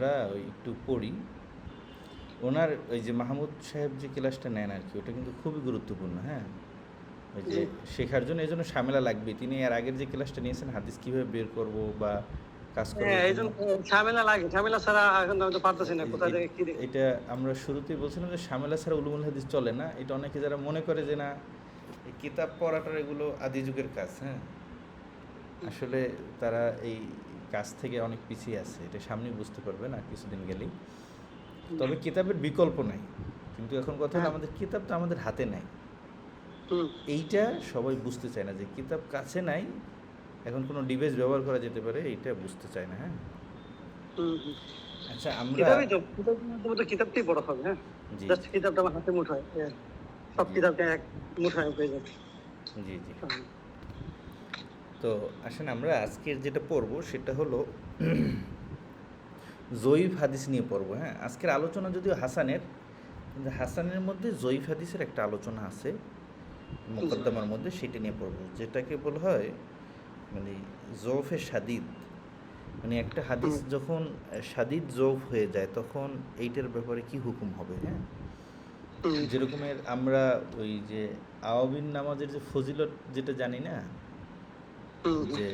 আমরা ওই একটু পড়ি। ওনার ওই যে মাহমুদ সাহেব যে ক্লাসটা নেন আর কি, ওটা কিন্তু খুবই গুরুত্বপূর্ণ। হ্যাঁ, ওই যে জি। শেখার জন্য এই জন্য ঝামেলা লাগবে। তিনি এর আগের যে ক্লাসটা নিয়েছেন হাদিস কীভাবে বের করব বা কাজ হ্যাঁ, করবার জন্য, এইজন্য ঝামেলা লাগে। ঝামেলা ছাড়া এখন আমি তো পারতেছি না কোথা এই থেকে কি দেখি। এটা আমরা শুরুতেই বলছিলাম যে ঝামেলা ছাড়া উলুমুল হাদিস চলে না। এটা অনেকে যারা মনে করে যে না এই কিতাব পড়াটার এগুলো আদি যুগের কাজ, হ্যাঁ, আসলে তারা এই কাজ থেকে অনেক পিছিয়ে আছে। এটা সামনেই বুঝতে পারবে না কিছুদিন গেলেই। তবে কিতাবের বিকল্প নাই, কিন্তু এখন কথা হলো হ্যাঁ, আমাদের কিতাব তো আমাদের হাতে নাই। হুম, এইটা সবাই বুঝতে চায় না যে কিতাব কাছে নাই, এখন কোনো ডিভাইস ব্যবহার করা যেতে পারে, এইটা বুঝতে চায় না। হ্যাঁ, হুম, হুম। আচ্ছা আমরা, কিতাবই তো কিতাবের মাধ্যমে তো কিতাবটাই বড় হবে, হ্যাঁ? জি জাস্ট জি কিতাবটা আমার হাতে মুঠোয়। সব জি কিতাবকে এক মুঠোয় আমি পেয়ে যাচ্ছি। জি জি। হুম, তো আসেন আমরা আজকের যেটা পড়বো সেটা হলো জয়ীফ হাদিস নিয়ে পড়বো। হ্যাঁ, আজকের আলোচনা যদিও হাসানের, কিন্তু হাসানের মধ্যে জয়ীফ হাদিসের একটা আলোচনা আছে জি, মোকদ্দমার মধ্যে, সেটা নিয়ে পড়বো, যেটাকে বলা হয় মানে জৌফে সাদিদ। মানে একটা হাদিস হুম, যখন সাদিদ জৌফ হয়ে যায় তখন এইটার ব্যাপারে কি হুকুম হবে। হ্যাঁ, হুম, যেরকমের আমরা ওই যে আওয়াবিন নামাজের যে ফজিলত যেটা জানি না, হুম, হুম, যে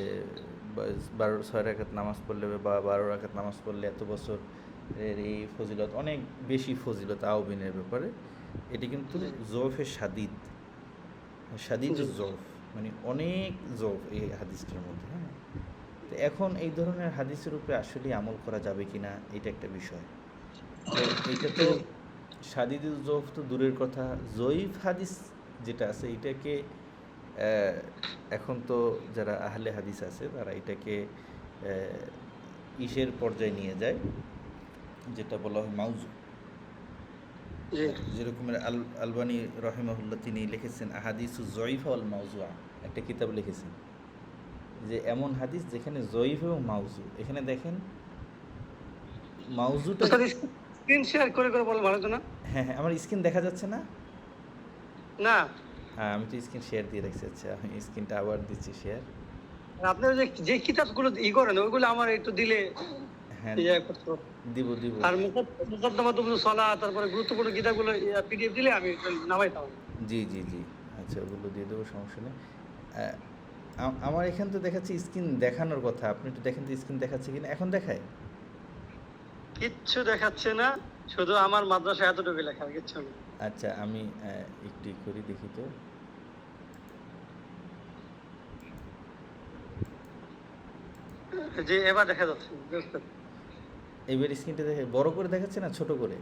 6 রাকাত নামাজ পড়লে বা 12 রাকাত নামাজ পড়লে এত বছর এর এই ফজিলত, অনেক বেশি ফজিলত আওয়াবিনের ব্যাপারে। এটি কিন্তু জি, জৌফে সাদিদ, সাদিদ জি, জৌফ, মানে অনেক জৌফ এই হাদিসটার মধ্যে। হ্যাঁ, তো এখন এই ধরনের হাদিসের উপরে আসলে আমল করা যাবে কি না, এটা একটা বিষয়। তো এইটা তো হুম, সাদিদুল জৌফ তো দূরের কথা, জয়ীফ হাদিস যেটা আছে এটাকে এখন তো যারা আহলে হাদিস আছে তারা এটাকে ইসের পর্যায়ে নিয়ে যায়, যেটা বলা হয় মাউজু। জি। যেরকমের আলবানী রহিমাহুল্লাহ তিনি লিখেছেন আহাদিসু জয়ীফা আল মাউজুয়া, একটা কিতাব লিখেছেন যে এমন হাদিস যেখানে জয়ীফ এবং মাউজু। এখানে দেখেন মাউজুটা, ওস্তাদ স্ক্রিন শেয়ার করে বলেন ভালো হতো না? হ্যাঁ হ্যাঁ, আমার স্ক্রিন দেখা যাচ্ছে না। না, হ্যাঁ, আমি তো স্ক্রিন শেয়ার দিয়ে রাখছি। আচ্ছা, আমি স্ক্রিনটা আবার দিচ্ছি শেয়ার। আপনি ওই যে যে কিতাবগুলো করেন ওইগুলো আমার একটু দিলে হ্যাঁ, করতে হবে। দিব দিব। আর মুকদ্দমাতুল সালাহ তারপরে গুরুত্বপূর্ণ কিতাবগুলো পিডিএফ দিলে আমি নামাইতাম। জি জি জি, আচ্ছা ওগুলো দিয়ে দেবো, সমস্যা নেই। আমার এখান তো দেখাচ্ছে স্ক্রিন দেখানোর কথা, আপনি একটু দেখেন তো স্ক্রিন দেখাচ্ছে কিনা, এখন দেখায়। কিচ্ছু দেখাচ্ছে না, শুধু আমার মাদ্রাসায় এতটুকু লেখা, আর কিচ্ছু না। আচ্ছা আমি একটু করি দেখি তো। যে এবার দেখা যাচ্ছে বুঝতে। এবার স্ক্রিনটা দেখে বড় করে দেখাচ্ছে না ছোট করে?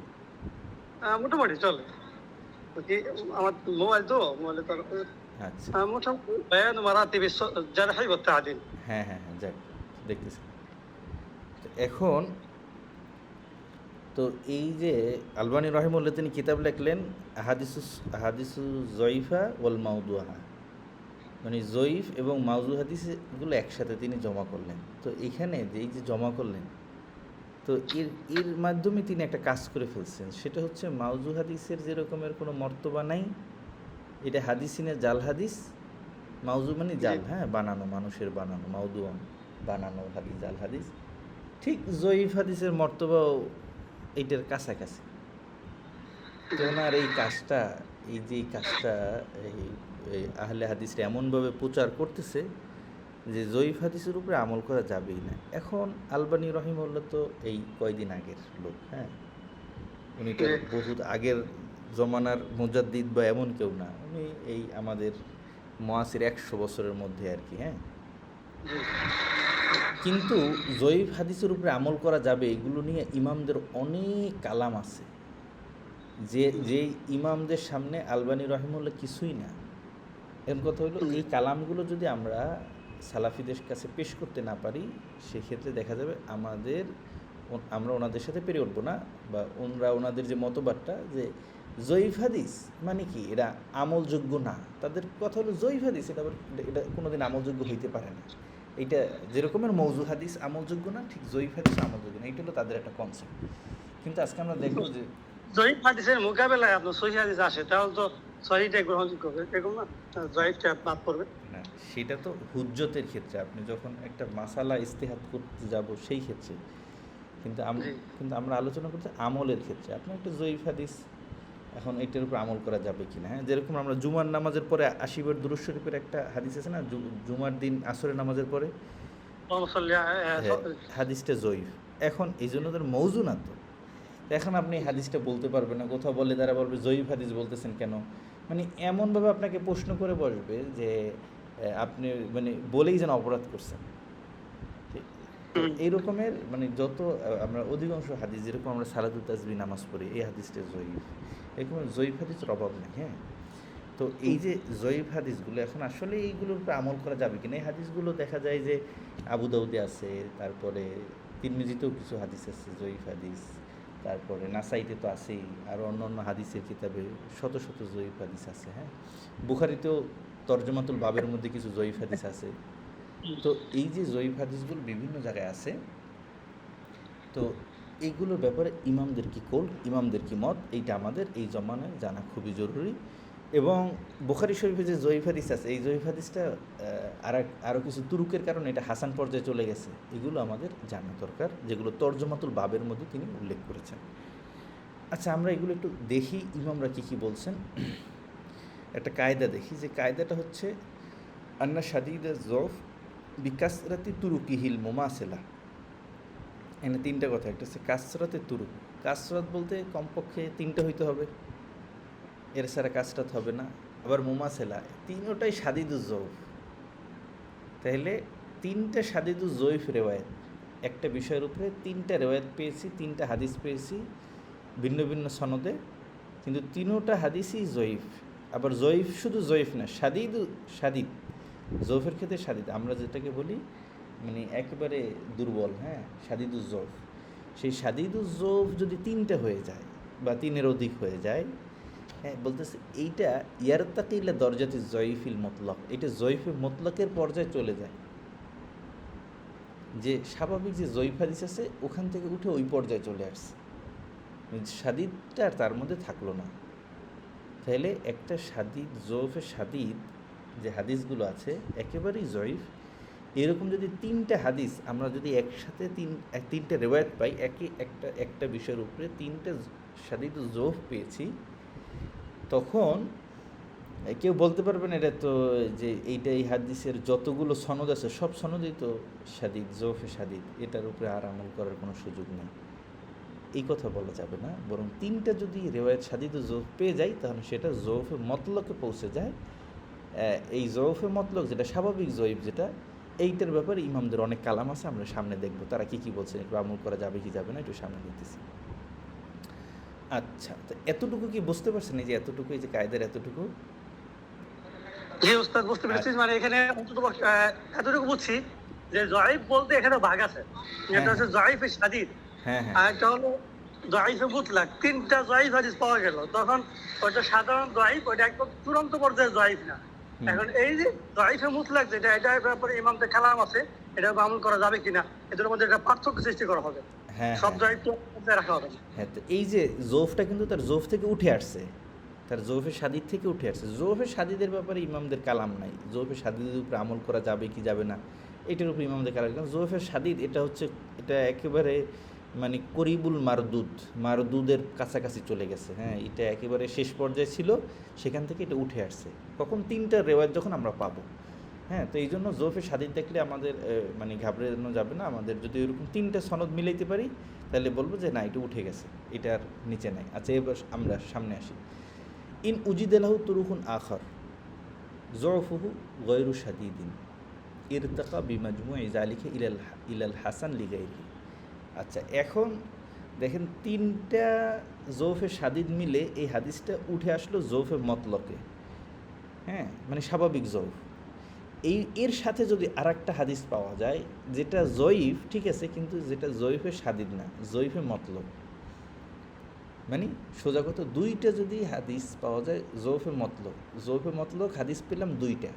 মোটামুটি চলে। কি আমার মোবাইলে তো আচ্ছা, মোটামুটি বায়ান মারাতিব জারহি ওয়া তা'দিল। হ্যাঁ হ্যাঁ হ্যাঁ, যাক, দেখতেছি। তো এখন তো এই যে আলবানী রহিমউল্লাহ তিনি কিতাব লিখলেন আহাদিসু, আহাদিসু জয়ীফা ওয়াল মাউদুহা, মানে জয়ীফ এবং মাউজু হাদিসগুলো একসাথে তিনি জমা করলেন। তো এখানে যে এই যে জমা করলেন, তো এর এর মাধ্যমে তিনি একটা কাজ করে ফেলছেন, সেটা হচ্ছে মাউজু হাদিসের যেরকমের কোনো মর্তবা নাই, এটা হাদিসিনে জাল হাদিস। মাউজু মানে জি, জাল, হ্যাঁ, বানানো, মানুষের বানানো, মাউদু বানানো হাদিস, জাল হাদিস। ঠিক জয়ীফ হাদিসের মর্তবাও এইটার কাছাকাছি। তো ওনার এই কাজটা, এই যে এই কাজটা এই এই আহলে হাদিসরা এমনভাবে প্রচার করতেছে যে জয়ীফ হাদিসের উপরে আমল করা যাবেই না। এখন আলবানী রহিমউল্লাহ তো এই কয়দিন আগের লোক, হ্যাঁ, উনি তো জি, আর বহুত আগের জমানার মুজাদ্দিদ বা এমন কেউ না, উনি এই আমাদের মুআসির 100 বছরের মধ্যে আর কি। হ্যাঁ, জি, কিন্তু জয়ীফ হাদিসের উপরে আমল করা যাবে এগুলো নিয়ে ইমামদের অনেক কালাম আছে, যে যেই ইমামদের সামনে আলবানী রহিমউল্লাহ কিছুই না। এখন কথা হলো জি, এই কালামগুলো যদি আমরা সালাফিদের কাছে পেশ করতে না পারি, সেক্ষেত্রে দেখা যাবে আমাদের আমরা ওনাদের সাথে পেরে উঠবো না, বা ওনাদের যে মতবাদটা যে জয়ীফ হাদিস মানে কি এটা আমলযোগ্য না, তাদের কথা হলো জয়ীফ হাদিস এটা আবার এটা কোনোদিন আমলযোগ্য হইতে পারে না। এইটা যেরকমের মৌজু হাদিস আমলযোগ্য না, ঠিক জয়ীফ হাদিস আমলযোগ্য না, এইটা হলো তাদের একটা কনসেপ্ট। কিন্তু আজকে আমরা দেখবো যে জয়ীফ হাদিসের মোকাবেলায় আপনার সহিহ হাদিস আসে তাহলে তো সহিহটাই গ্রহণযোগ্য হবে, এরকম না? জয়ীফটা বাদ পড়বে। না, সেটা তো হুজ্জতের ক্ষেত্রে, আপনি যখন একটা মাসালা ইস্তেহাদ করতে যাব সেই ক্ষেত্রে, জি। কিন্তু আমরা আলোচনা করছি আমলের ক্ষেত্রে। আপনার একটা জয়ীফ হাদিস, এখন এটার উপর আমল করা যাবে কি না? হ্যাঁ, যেরকম আমরা জুমার নামাজের পরে ৮০ বার দুরূদ শরীফের একটা হাদিস আছে না, জুমার দিন আসরের নামাজের পরে? হ্যাঁ, হাদিসটা জয়ীফ। এখন এই জন্য তার মৌজু না তো। তো এখন আপনি হাদিসটা বলতে পারবেন না, কোথাও বললে তারা বলবে জয়ীফ হাদিস বলতেছেন কেন? মানে এমনভাবে আপনাকে প্রশ্ন করে বসবে যে আপনি মানে বলেই যেন অপরাধ করছেন। ঠিক। তো এই রকমের মানে যত আমরা অধিকাংশ হাদিস, যেরকম আমরা সালাতুত তাসবিহ নামাজ পড়ি, এই হাদিসটা জয়ীফ। এরকম জয়ীফ হাদিসের অভাব নেই। হ্যাঁ, তো এই যে জয়ীফ হাদিসগুলো, এখন আসলে এইগুলোর উপর আমল করা যাবে কিনা? এই হাদিসগুলো দেখা যায় যে আবু দাউদে আছে, তারপরে তিরমিজিতেও কিছু হাদিস আছে জয়ীফ হাদিস, তারপরে নাসাইতে তো আছেই, আর অন্য অন্য হাদিসের কিতাবে শত শত জয়ীফ হাদিস আছে। হ্যাঁ, বুখারিতেও তরজমাতুল বাবের মধ্যে কিছু জয়ীফ হাদিস আছে। তো এই যে জয়ীফ হাদিসগুলো বিভিন্ন জায়গায় আছে, তো এইগুলোর ব্যাপারে ইমামদের কি কৌল, ইমামদের কি মত, এইটা আমাদের এই জমানায় জানা খুবই জরুরি। এবং বুখারী শরীফে যে জয়ীফ হাদিস আছে, এই জয়ীফ হাদিসটা আরও কিছু তুরুকের কারণে এটা হাসান পর্যায়ে চলে গেছে, এগুলো আমাদের জানা দরকার, যেগুলো তরজমাতুল বাবের মধ্যে তিনি উল্লেখ করেছেন। আচ্ছা, আমরা এগুলো একটু দেখি ইমামরা কী কী বলছেন। একটা কায়দা দেখি, যে কায়দাটা হচ্ছে আন্না শাদীদ জফ বিকাসরাতি তুরুকিহিল মুমাসিলা। এখানে তিনটা কথা, একটা হচ্ছে কাসরাতে তুরুক। কাসরাত বলতে কমপক্ষে তিনটা হইতে হবে, এর ছাড়া কাসরাত হবে না। আবার মুমাসেলা, তিনোটাই শাদিদুজ জৌফ। তাহলে তিনটা শাদিদুজ জৌফ রেওয়ায়ত, একটা বিষয়ের উপরে তিনটা রেওয়ায়ত পেয়েছি, তিনটা হাদিস পেয়েছি ভিন্ন ভিন্ন সনদে, কিন্তু তিনোটা হাদিসই জয়ীফ। আবার জয়ীফ শুধু জয়ীফ না, শাদিদ জৌফের ক্ষেত্রে শাদিদ, আমরা যেটাকে বলি মানে একেবারে দুর্বল। হ্যাঁ, শাদিদুজ জৌফ। সেই শাদিদুজ জৌফ যদি তিনটা হয়ে যায় বা তিনের অধিক হয়ে যায়, হ্যাঁ, বলতেছে এইটা ইয়ারতাকিলা দরজাতি জয়ীফিল মতলক, এটা জয়ীফে মতলকের পর্যায়ে চলে যায়, যে স্বাভাবিক যে জয়ীফ হাদিস আছে ওখান থেকে উঠে ওই পর্যায়ে চলে আসছে, শাদিদটা আর তার মধ্যে থাকলো না। তাহলে একটা শাদিদ, জৌফে শাদিদ যে হাদিসগুলো আছে একেবারেই জয়ীফ। এরকম যদি তিনটা হাদিস আমরা যদি একসাথে তিনটা রেওয়ায়ত পাই, একটা বিষয়ের উপরে তিনটা শাদিদ জৌফ পেয়েছি, তখন কেউ বলতে পারবেন এটা তো যে এইটা এই হাদিসের যতগুলো সনদ আছে সব সনদই তো শাদিদ, জৌফে শাদিদ, এটার উপরে আর আমল করার কোনো সুযোগ নেই, এই কথা বলা যাবে না। বরং তিনটা যদি রেওয়ায়ত শাদিদ ও জৌফ পেয়ে যায়, তাহলে সেটা জৌফে মতলকে পৌঁছে যায়। এই জৌফে মতলক যেটা স্বাভাবিক জয়ীফ, যেটা এইটার ব্যাপারে ইমামদের অনেক কালাম আছে, আমরা সামনে দেখব তারা কী কী বলছেন, একটু আমল করা যাবে কি যাবে না, একটু সামনে দেখতেছি। আচ্ছা, তো এতটুকু কি বুঝতে পারছেন? এই যে এতটুকু, এই যে কায়দার এতটুকু। জি উস্তাদ, বুঝতে পেরেছি। মানে এখানে এতটুকু বুঝছি যে জয়ীফ বলতে এখানে ভাগ আছে, যেটা হচ্ছে জয়ীফে শাদীদ, হ্যাঁ হ্যাঁ, আর একটা হলো জয়ীফে মুতলাক। তিনটা জয়ীফ হাদিস পাওয়া গেল, তখন ওইটা সাধারণ জয়ীফ, ওইটা একদম চূড়ান্ত পর্যায়ে জয়ীফ না। এখন এই যে জয়ীফে মুতলাক যেটা, এটার ব্যাপারে ইমামদের কালাম আছে, এটা আমল করা যাবে কিনা, এদের মধ্যে একটা পার্থক্য সৃষ্টি করা হবে। হ্যাঁ সব জয়ীফকে রাখা হবে না। হ্যাঁ, তো এই যে জৌফটা কিন্তু তার জৌফ থেকে উঠে আসছে, তার জৌফে শাদিদ থেকে উঠে আসছে। জৌফে শাদিদের ব্যাপারে ইমামদের কালাম নাই, জৌফে শাদিদের উপরে আমল করা যাবে কি যাবে না এটার উপরে ইমামদের কালাম। কারণ জৌফে শাদিদ এটা হচ্ছে, এটা একেবারে মানে করিবুল মারদুদের কাছাকাছি চলে গেছে। হ্যাঁ, এটা একেবারে শেষ পর্যায়ে ছিল, সেখান থেকে এটা উঠে আসছে কখন তিনটা রেওয়ায়ত যখন আমরা পাবো। হ্যাঁ, তো এই জন্য জৌফে শাদিদ দেখলে আমাদের মানে ঘাবড়ানো যাবে না। আমাদের যদি এরকম তিনটা সনদ মিলাইতে পারি, তাহলে বলবো যে না, এটা উঠে গেছে, এটার নিচে নাই। আচ্ছা, এবার আমরা সামনে আসি। ইন উজিদালাহু তুরুকুন আখর জউফুহু গয়রু শাদীদিন ইরতাকা বিমাজমুই যালিকা ইলাল হাসান লিগাইরিহি। আচ্ছা, এখন দেখেন তিনটা জৌফে শাদিদ মিলে এই হাদিসটা উঠে আসলো জৌফে মতলকে। হ্যাঁ, মানে স্বাভাবিক জৌফ। এর সাথে যদি আর একটা হাদিস পাওয়া যায় যেটা জয়ীফ, ঠিক আছে, কিন্তু যেটা জয়ীফে শাদিদ না, জয়ীফে মতলব, মানে সোজা কথা দুইটা যদি হাদিস পাওয়া যায় জৌফে মতলক হাদিস পেলাম দুইটা,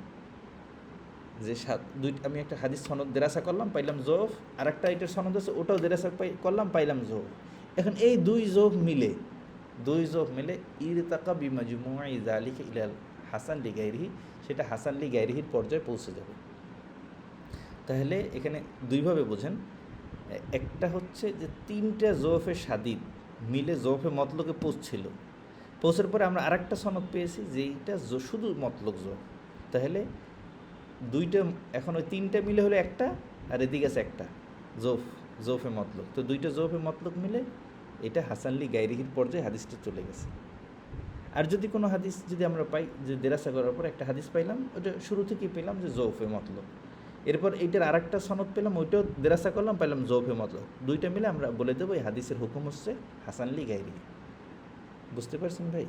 যে দুইটা আমি একটা হাদিস সনদ দেরাসা করলাম, পাইলাম জৌফ, আর একটা এটার সনদ আছে ওটাও দেরাসা করলাম, পাইলাম জৌফ। এখন এই দুই জৌফ মিলে ইরতাকা বিমাজমুই যালিকা ইলাল হাসান লিগাইরিহি, সেটা হাসান লিগাইরিহির পর্যায়ে পৌঁছে যাবে। তাহলে এখানে দুইভাবে বোঝেন, একটা হচ্ছে যে তিনটা জোফে সাদিদ মিলে জোফে মতলকে পৌঁছছিল, পৌঁছার পরে আমরা আরেকটা সনদ পেয়েছি যেইটা শুধু মতলক জোফ। তাহলে দুইটা, এখন ওই তিনটা মিলে হলো একটা, আর এদিকে আছে একটা জোফে মতলক। তো দুইটা জোফে মতলক মিলে এটা হাসানলি গাইরিহির পর্যায়ে হাদিসটা চলে গেছে। আর যদি কোনো হাদিস যদি আমরা পাই, যে দেরাসা করার পর একটা হাদিস পাইলাম, ওটা শুরু থেকেই পেলাম যে জৌফে মতলব, এরপর এইটার আরেকটা সনদ পেলাম, ওইটাও দেরাসা করলাম, পাইলাম জৌফে মতলব, দুইটা মিলে আমরা বলে দেবো এই হাদিসের হুকুম হচ্ছে হাসানলি গাইরি। বুঝতে পারছেন ভাই?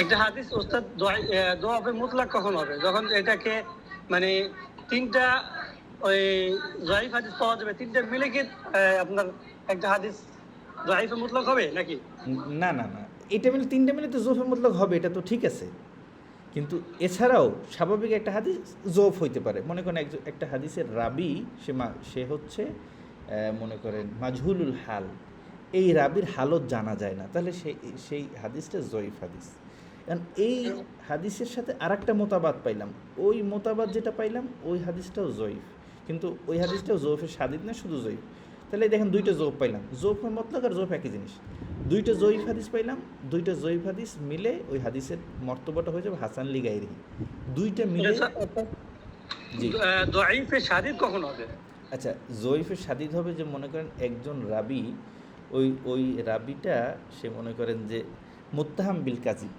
একটা হাদিস ওস্তাদ দোয়াফে মুতলাক কখন হবে? যখন এটাকে মানে তিনটা ওই জয়ীফ হাদিস পাওয়া যাবে, তিনটা মিলে কি আপনার একটা হাদিস জয়ীফে মুতলাক হবে নাকি? না না না, এটা মিলে তিনটা মিলে তো জৌফে মতলব হবে, এটা তো ঠিক আছে। কিন্তু এছাড়াও স্বাভাবিক একটা হাদিস জৌফ হইতে পারে। মনে করেন একটা হাদিসের রাবি সে হচ্ছে মনে করেন মাজহুলুল হাল, এই রাবির হালত জানা যায় না, তাহলে সেই হাদিসটা জয়ীফ হাদিস। কারণ এই হাদিসের সাথে আরেকটা মোতাবাদ পাইলাম, ওই মোতাবাদ যেটা পাইলাম ওই হাদিসটাও জয়ীফ, কিন্তু ওই হাদিসটাও জৌফের সাদিদ না, শুধু জয়ীফ। তাহলে দেখেন দুইটা জৌফ পাইলাম, জৌফের মতলব আর জৌফ একই জিনিস। দুইটা জয়ীফ হাদিস পাইলাম, দুইটা জয়ীফ হাদিস মিলে ওই হাদিসের মর্তবাটা হয়ে যাবে হাসান লি গাইরি। দুইটা মিলে জি। জয়ীফে সাদিদ কখন হবে? আচ্ছা, জয়ীফের সাদিদ হবে যে মনে করেন একজন রাবি, ওই রাবিটা সে মনে করেন যে মুত্তাহাম বিল কাজিব,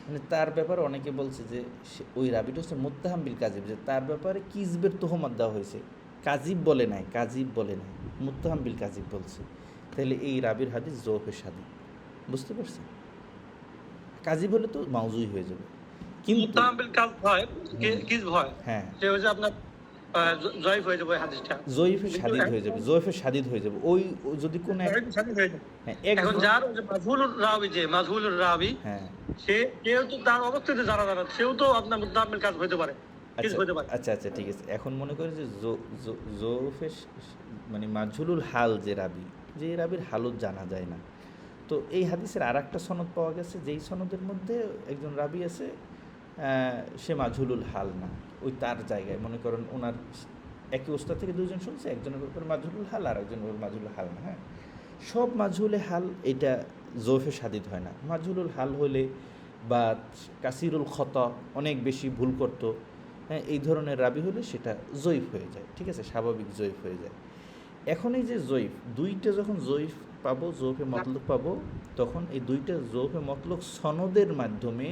মানে তার ব্যাপারে অনেকে বলছে যে ওই রাবিটা হচ্ছে মুত্তাহাম বিল কাজিব, যে তার ব্যাপারে কিজবের তোহমত দেওয়া হয়েছে, কাজিব বলে নাই, কাজিব বলে নাই, মুত্তাহাম বিল কাজিব বলছে। তাহলে এই রাবির হাদিস জৌফের সাদিদ। বুঝতে পারছেন? কাজিব হলে তো মাউজুই হয়ে যাবে, কিন্তু মুত্তাহাম বিল কাজিব হয়, কিজব হয়, হ্যাঁ, সে হচ্ছে আপনার জয়ীফ হয়ে যাবে হাদিসটা, জয়ীফের সাদিদ হয়ে যাবে, জয়ীফের সাদিদ হয়ে যাবে। ওই যদি কোনো হ্যাঁ এখন যার মাজহুলুর রাবি, যে মাজহুলুর রাবি, হ্যাঁ, সেও তো তার অবস্থিতে যারা সেও তো আপনার মুত্তাহাম বিল কাজিব হতে পারে, কিজব হতে পারে। আচ্ছা আচ্ছা, ঠিক আছে। এখন মনে করি যে জৌফের মানে মাজহুলুল হাল যে রাবি, যে রাবির হালত জানা যায় না, তো এই হাদিসের আর একটা সনদ পাওয়া গেছে, যেই সনদের মধ্যে একজন রাবি আছে, সে মাজহুলুল হাল না, ওই তার জায়গায় মনে করেন ওনার একই ওস্তাদ থেকে দুজন শুনছে, একজনের ব্যাপারে মাজহুলুল হাল আর একজনের ব্যাপারে মাজহুলুল হাল না। হ্যাঁ, সব মাজহুলে হাল এটা জৌফে সাদিদ হয় না। মাজহুলুল হাল হলে বা কাসিরুল খতা, অনেক বেশি ভুল করতো, হ্যাঁ, এই ধরনের রাবি হলে সেটা জয়ীফ হয়ে যায়, ঠিক আছে, স্বাভাবিক জয়ীফ হয়ে যায়। এখন এই যে জয়ীফ, দুইটা যখন জয়ীফ পাবো, জৌফে মতলক পাবো, তখন এই দুইটা জৌফে মতলক সনদের মাধ্যমে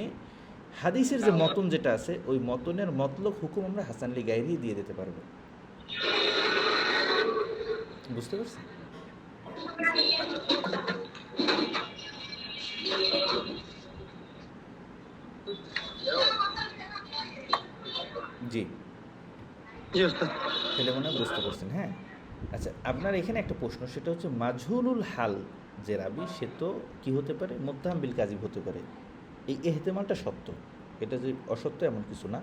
হাদিসের যে মতন যেটা আছে, ওই মতনের মতলক হুকুম আমরা হাসানলি গাইরি দিয়ে দিতে পারবো। বুঝতে পারছি? জি, তাহলে মনে হয় বুঝতে পারছেন। হ্যাঁ, আচ্ছা, আপনার এখানে একটা প্রশ্ন, সেটা হচ্ছে মাজহুলুল হাল যে রাবি, সে তো কী হতে পারে, মুত্তাহাম বিল কাজিব হতে পারে, এই এহতেমালটা সত্য, এটা যে অসত্য এমন কিছু না।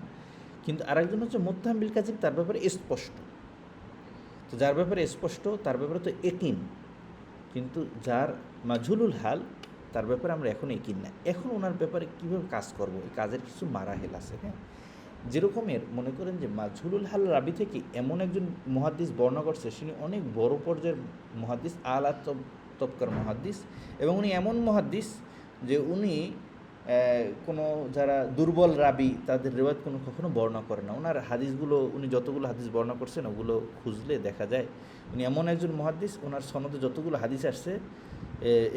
কিন্তু আরেকজন হচ্ছে মুত্তাহাম বিল কাজিব, তার ব্যাপারে স্পষ্ট, তো যার ব্যাপারে স্পষ্ট তার ব্যাপারে তো একিন, কিন্তু যার মাজহুলুল হাল তার ব্যাপারে আমরা এখন একিন না। এখন ওনার ব্যাপারে কীভাবে কাজ করব, এই কাজের কিছু মারাহেল আছে। হ্যাঁ, যেরকমের মনে করেন যে মাজহুলুল হাল রাবি থেকে এমন একজন মুহাদ্দিস বর্ণনা করছে, তিনি অনেক বড় পর্যায়ের মুহাদ্দিস, আলা তবকার মুহাদ্দিস, এবং উনি এমন মুহাদ্দিস যে উনি কোনো যারা দুর্বল রাবি তাদের রেওয়ায়ত কখনো বর্ণনা করে না। ওনার হাদিসগুলো, উনি যতগুলো হাদিস বর্ণনা করছেন ওগুলো খুঁজলে দেখা যায় উনি এমন একজন মুহাদ্দিস, ওনার সনদে যতগুলো হাদিস আসছে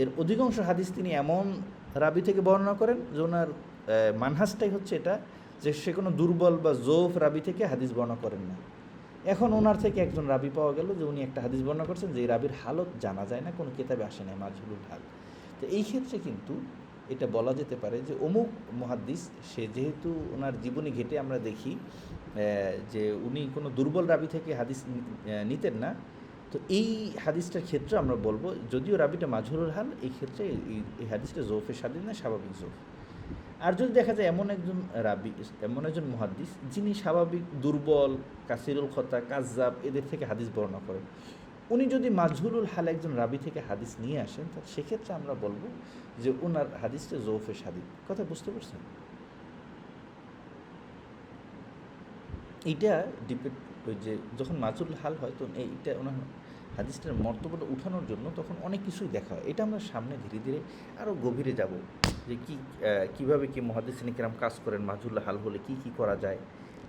এর অধিকাংশ হাদিস তিনি এমন রাবি থেকে বর্ণনা করেন যে ওনার মানহাজটাই হচ্ছে এটা, যে সে কোনো দুর্বল বা জৌফ রাবি থেকে হাদিস বর্ণনা করেন না। এখন ওনার থেকে একজন রাবি পাওয়া গেল যে উনি একটা হাদিস বর্ণনা করছেন যে এই রাবির হালত জানা যায় না, কোনো কিতাবে আসে না, মাজহুলুল হাল। তো এই ক্ষেত্রে কিন্তু এটা বলা যেতে পারে যে অমুক মুহাদ্দিস, সে যেহেতু ওনার জীবনী ঘেটে আমরা দেখি যে উনি কোনো দুর্বল রাবি থেকে হাদিস নিতেন না, তো এই হাদিসটার ক্ষেত্রে আমরা বলবো, যদিও রাবিটা মাজহুলুল হাল, এই ক্ষেত্রে এই হাদিসটা জৌফের স্বাধীন না, স্বাভাবিক জৌফ। আর যদি দেখা যায় এমন একজন রাবি, এমন একজন মুহাদ্দিস যিনি স্বাভাবিক দুর্বল, কাসিরুল খতা, কাজ্জাব, এদের থেকে হাদিস বর্ণনা করেন, উনি যদি মাজহুলুল হাল একজন রাবি থেকে হাদিস নিয়ে আসেন, তাহলে সেক্ষেত্রে আমরা বলবো যে ওনার হাদিসটা জৌফে সাদিদ। কথা বুঝতে পারছেন? এইটা ওই যে যখন মাজুল হাল হয় তখন এইটা ওনার হাদিসটার মর্তবাটা উঠানোর জন্য তখন অনেক কিছুই দেখা হয়। এটা আমরা সামনে ধীরে ধীরে আরও গভীরে যাব যে কীভাবে কি মুহাদ্দিসিন কিরাম কাজ করেন, মাজুল হাল হলে কি করা যায়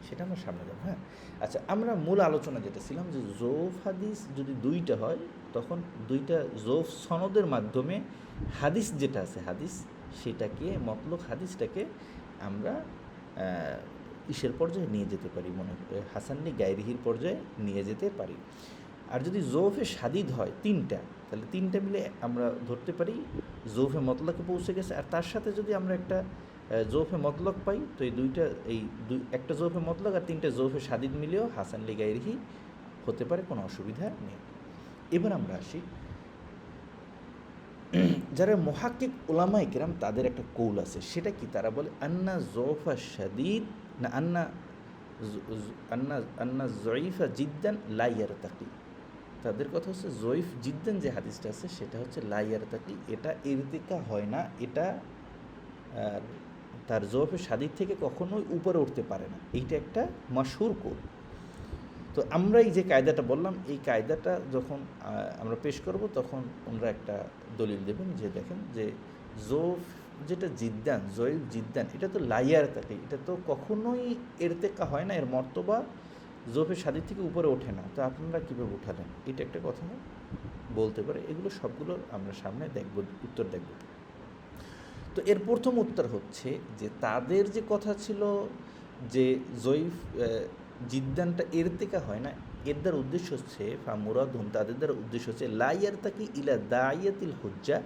সেটা আমরা সামনে যাব। হ্যাঁ, আচ্ছা, আমরা মূল আলোচনা যেটা ছিলাম যে জৌফ হাদিস যদি দুইটা হয় তখন দুইটা জৌফ সনদের মাধ্যমে হাদিস যেটা আছে হাদিস সেটাকে মতলক হাদিসটাকে আমরা ইসের পর্যায়ে নিয়ে যেতে পারি, মনে হাসানলি গায়রিহির পর্যায়ে নিয়ে যেতে পারি। আর যদি জৌফে শাদিদ হয় তিনটা, তাহলে তিনটা মিলে আমরা ধরতে পারি জৌফে মতলকে পৌঁছে গেছে। আর তার সাথে যদি আমরা একটা জৌফে মতলক পাই তো এই একটা জৌফে মতলক আর তিনটা জৌফে শাদিদ মিলেও হাসানলি গায়রিহি হতে পারে, কোনো অসুবিধা নেই। এবার আমরা আসি যারা মুহাক্কিক উলামায়ে কেরাম তাদের একটা কৌল আছে, সেটা কি? তারা বলে আন্না জৌফা শাদিদ না আন্না জয়ীফা জিদ্দান লা ইয়ারতাকি। তাদের কথা হচ্ছে জয়ীফ জিদ্দান যে হাদিসটা আছে সেটা হচ্ছে লা ইয়ারতাকি, এটা ইরতিকা হয় না, এটা তার জৌফে শাদিদ থেকে কখনোই উপরে উঠতে পারে না। এইটা একটা মাশহুর কৌল। তো আমরা এই যে কায়দাটা বললাম, এই কায়দাটা যখন আমরা পেশ করব তখন ওনারা একটা দলিল দেবেন যে দেখেন যে জৌফ যেটা জিদ্দান, জয়ীফ জিদ্দান, এটা তো লাইয়ার থাকে, এটা তো কখনোই এরতেকা হয় না, এর মর্তবা জৌফের শাদিদ থেকে উপরে ওঠে না। তো আপনারা কীভাবে উঠালেন? এটা একটা কথা বলতে পারে। এগুলো সবগুলো আমরা সামনে দেখব, উত্তর দেখব। তো এর প্রথম উত্তর হচ্ছে যে তাদের যে কথা ছিল যে জয়ীফ জিদ্দানটা এরতেকা হয় না, এর দ্বারা উদ্দেশ্য হচ্ছে মুরাদহুম, তাদের দ্বারা উদ্দেশ্য হচ্ছে লাইয়ার তাকি ইলা দাইয়াতিল হুজ্জা,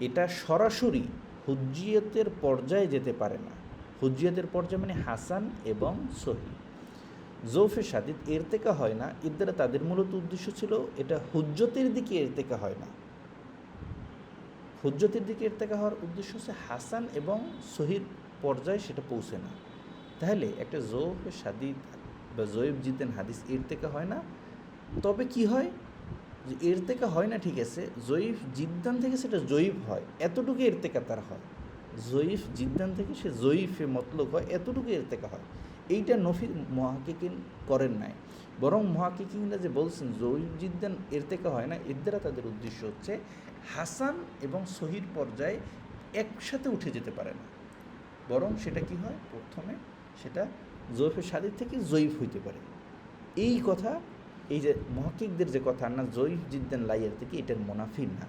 এটা সরাসরি হুজ্জিয়তের পর্যায়ে যেতে পারে না। হুজ্জিয়তের পর্যায়ে মানে হাসান এবং সহি। জৌফে শাদিদ এরতেকা হয় না, এর দ্বারা তাদের মূলত উদ্দেশ্য ছিল এটা হুজ্জতের দিকে এরতেকা হয় না, হুজ্জতের দিকে এরতেকা হওয়ার উদ্দেশ্য হচ্ছে হাসান এবং সহির পর্যায়ে সেটা পৌঁছে না। তাহলে একটা জৌফে শাদিদ বা জয়ীফ জিদ্দান হাদিস এরতেকা হয় না, তবে কি হয় যে এরতেকা হয় না ঠিক আছে, জয়ীফ জিদ্দান থেকে সেটা জয়ীফ হয়, এতটুকু এরতেকা তার হয়। জয়ীফ জিদ্দান থেকে সে জয়ীফে মতলক হয়, এতটুকু এরতেকা হয়। এইটা নফি মুহাক্কিকিন করেন নাই, বরং মুহাক্কিকিনরা যে বলছেন জয়ীফ জিদ্দান এরতেকা হয় না, এর দ্বারা তাদের উদ্দেশ্য হচ্ছে হাসান এবং সহির পর্যায়ে একসাথে উঠে যেতে পারে না, বরং সেটা কি হয়, প্রথমে সেটা জয়ীফে শাদিদ থেকে জয়ীফ হইতে পারে। এই কথা, এই যে মুহাক্কিকদের যে কথা না জয়ীফ জিদ্দান লাইয়ার থেকে, এটার মুনাফি না।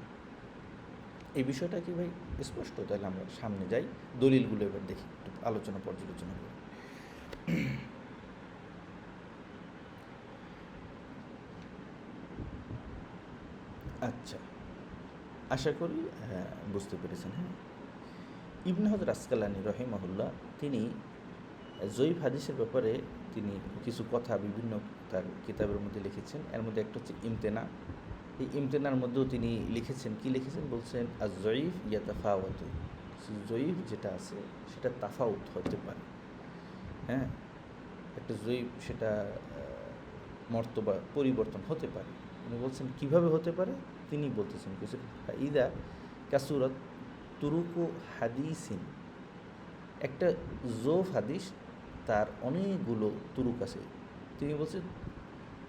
এই বিষয়টা কি ভাই স্পষ্ট? তাহলে আমরা সামনে যাই, দলিলগুলো এবার দেখি, একটু আলোচনা পর্যালোচনা করি। আচ্ছা, আশা করি বুঝতে পেরেছেন। হ্যাঁ, ইবনে হাজার আসকালানী রহিমাহুল্লাহ তিনি জয়ীফ হাদিসের ব্যাপারে তিনি কিছু কথা বিভিন্ন তার কিতাবের মধ্যে লিখেছেন। এর মধ্যে একটা হচ্ছে ইমতেনা। এই ইমতেনার মধ্যেও তিনি লিখেছেন, কি লিখেছেন বলছেন, আর জয়ীফ ইয়া তাফাওয়াত, জয়ীফ যেটা আছে সেটা তাফাউত হতে পারে। হ্যাঁ, একটা জয়ীফ সেটা মর্তবা পরিবর্তন হতে পারে। উনি বলছেন কীভাবে হতে পারে, তিনি বলতেছেন কিছু ইদা কাসুরত তুরুকু হাদিসিন, একটা জৌফ হাদিস তার অনেকগুলো তুরুক আছে। তিনি বলছেন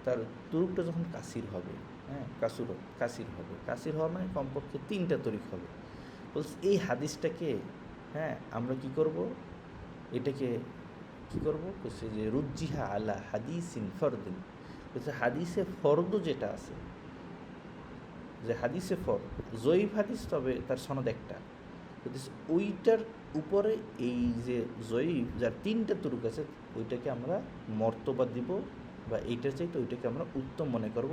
তার তুরুকটা যখন কাসির হবে, হ্যাঁ কাসির হবে, কাসির হওয়া মানে কমপক্ষে 3টা তরিক হবে। বলছে এই হাদিসটাকে আমরা কি করব, এটাকে কি করব, বলছে যে রুজ্জিহা আলা হাদিসিন ফরদিন, বলছে হাদিসে ফরদ যেটা আছে, যে হাদিসে ফরদ জয়ীফ হাদিস, তবে তার সনদ একটা, ওইটার উপরে এই যে জয়ীফ যার 3টা তুরুক আছে ওইটাকে আমরা মর্তবা দিব, বা এইটার চাইতে ওইটাকে আমরা উত্তম মনে করব।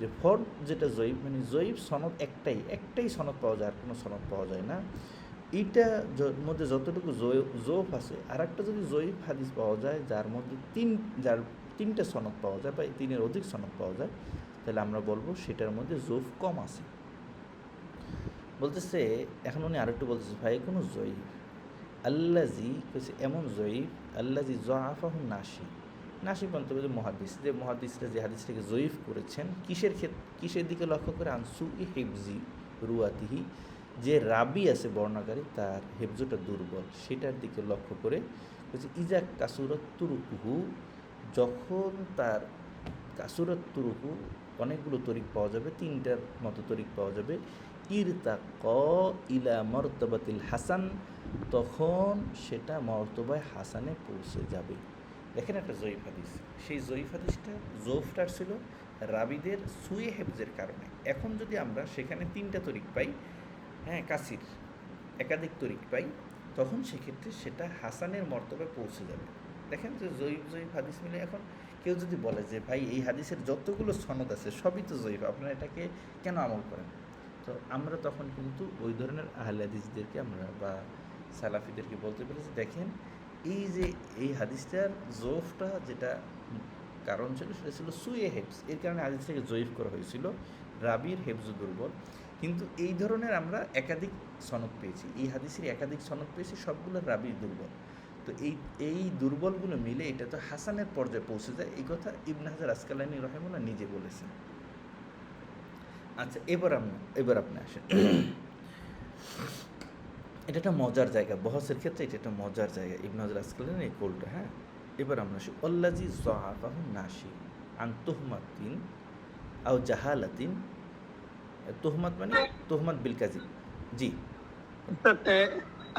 যে ফরদ যেটা জয়ীফ মানে জয়ীফ সনদ একটাই সনদ পাওয়া যায়, আর কোনো সনদ পাওয়া যায় না। এইটা মধ্যে যতটুকু জৌফ আছে, আর একটা যদি জয়ীফ হাদিস পাওয়া যায় যার মধ্যে যার 3টা সনদ পাওয়া যায় বা 3-এর অধিক সনদ পাওয়া যায়, তাহলে আমরা বলবো সেটার মধ্যে জৌফ কম আছে। বলতেছে এখন উনি আরেকটু বলতেছে, ভাই কোনো জয়ীফ আল্লাজি বলছে এমন জয়ীফ আল্লাজি জআফাহু নাসি বলতে বলতে মহাদিসরা যে হাদিসটাকে জয়ীফ করেছেন কিসের দিকে লক্ষ্য করে, আনসু ই হেফজি রুয়াতিহি, যে রাবি আছে বর্ণাকারী তার হেফজুটা দুর্বল, সেটার দিকে লক্ষ্য করে বলছে ইজা কাসুরত তুরুকুহু যখন তার কাসুরাত তুরুকু অনেকগুলো তরিক পাওয়া যাবে, 3টার মতো তরিক পাওয়া যাবে, ইরতাক ইলা মর্তবাতিল হাসান, তখন সেটা মর্তবায় হাসানে পৌঁছে যাবে। দেখেন একটা জয়ীফ হাদিস, সেই জয়ীফ হাদিসটা জোফটার ছিল রাবিদের সুয়ে হেফজের কারণে। এখন যদি আমরা সেখানে 3টা তরিক পাই, হ্যাঁ কাসির একাধিক তরিক পাই, তখন সেক্ষেত্রে সেটা হাসানের মর্তবায় পৌঁছে যাবে। দেখেন যে জয়ীফ জয়ীফ হাদিস মিলে। এখন কেউ যদি বলে যে ভাই এই হাদিসের যতগুলো সনদ আছে সবই তো জয়ীফ, আপনারা এটাকে কেন আমল করেন? তো আমরা তখন কিন্তু ওই ধরনের আহলে হাদিসদেরকে আমরা বা সালাফিদেরকে বলতে পারি যে দেখেন এই যে এই হাদিসটার জোফটা যেটা কারণ ছিল সেটা ছিল সুয়ে হেফস, এর কারণে হাদিসটাকে জয়ীফ করা হয়েছিল, রাবির হেফজ দুর্বল। কিন্তু এই ধরনের আমরা একাধিক সনদ পেয়েছি, এই হাদিসের একাধিক সনদ পেয়েছি, সবগুলো রাবির দুর্বল। তো এই দুর্বলগুলো মিলে এটা তো হাসানের পর্যায়ে পৌঁছে যায়, এই কথা ইবনে হাজার আসকালানী রাহিমাহুল্লাহ নিজে বলেছেন। আচ্ছা, এবার আপনি আসেন, এটা একটা মজার জায়গা, বহসের ক্ষেত্রে এটা একটা মজার জায়গা ইবনে হাজার আসকালানী এই কোলটা। হ্যাঁ, এবার আমরা আসি অল্লাজি যআফাহু নাশি আন তুহমাতিন আও জাহালাতিন। তুহমাত মানে তুহমাত বিল কাযিব। জি,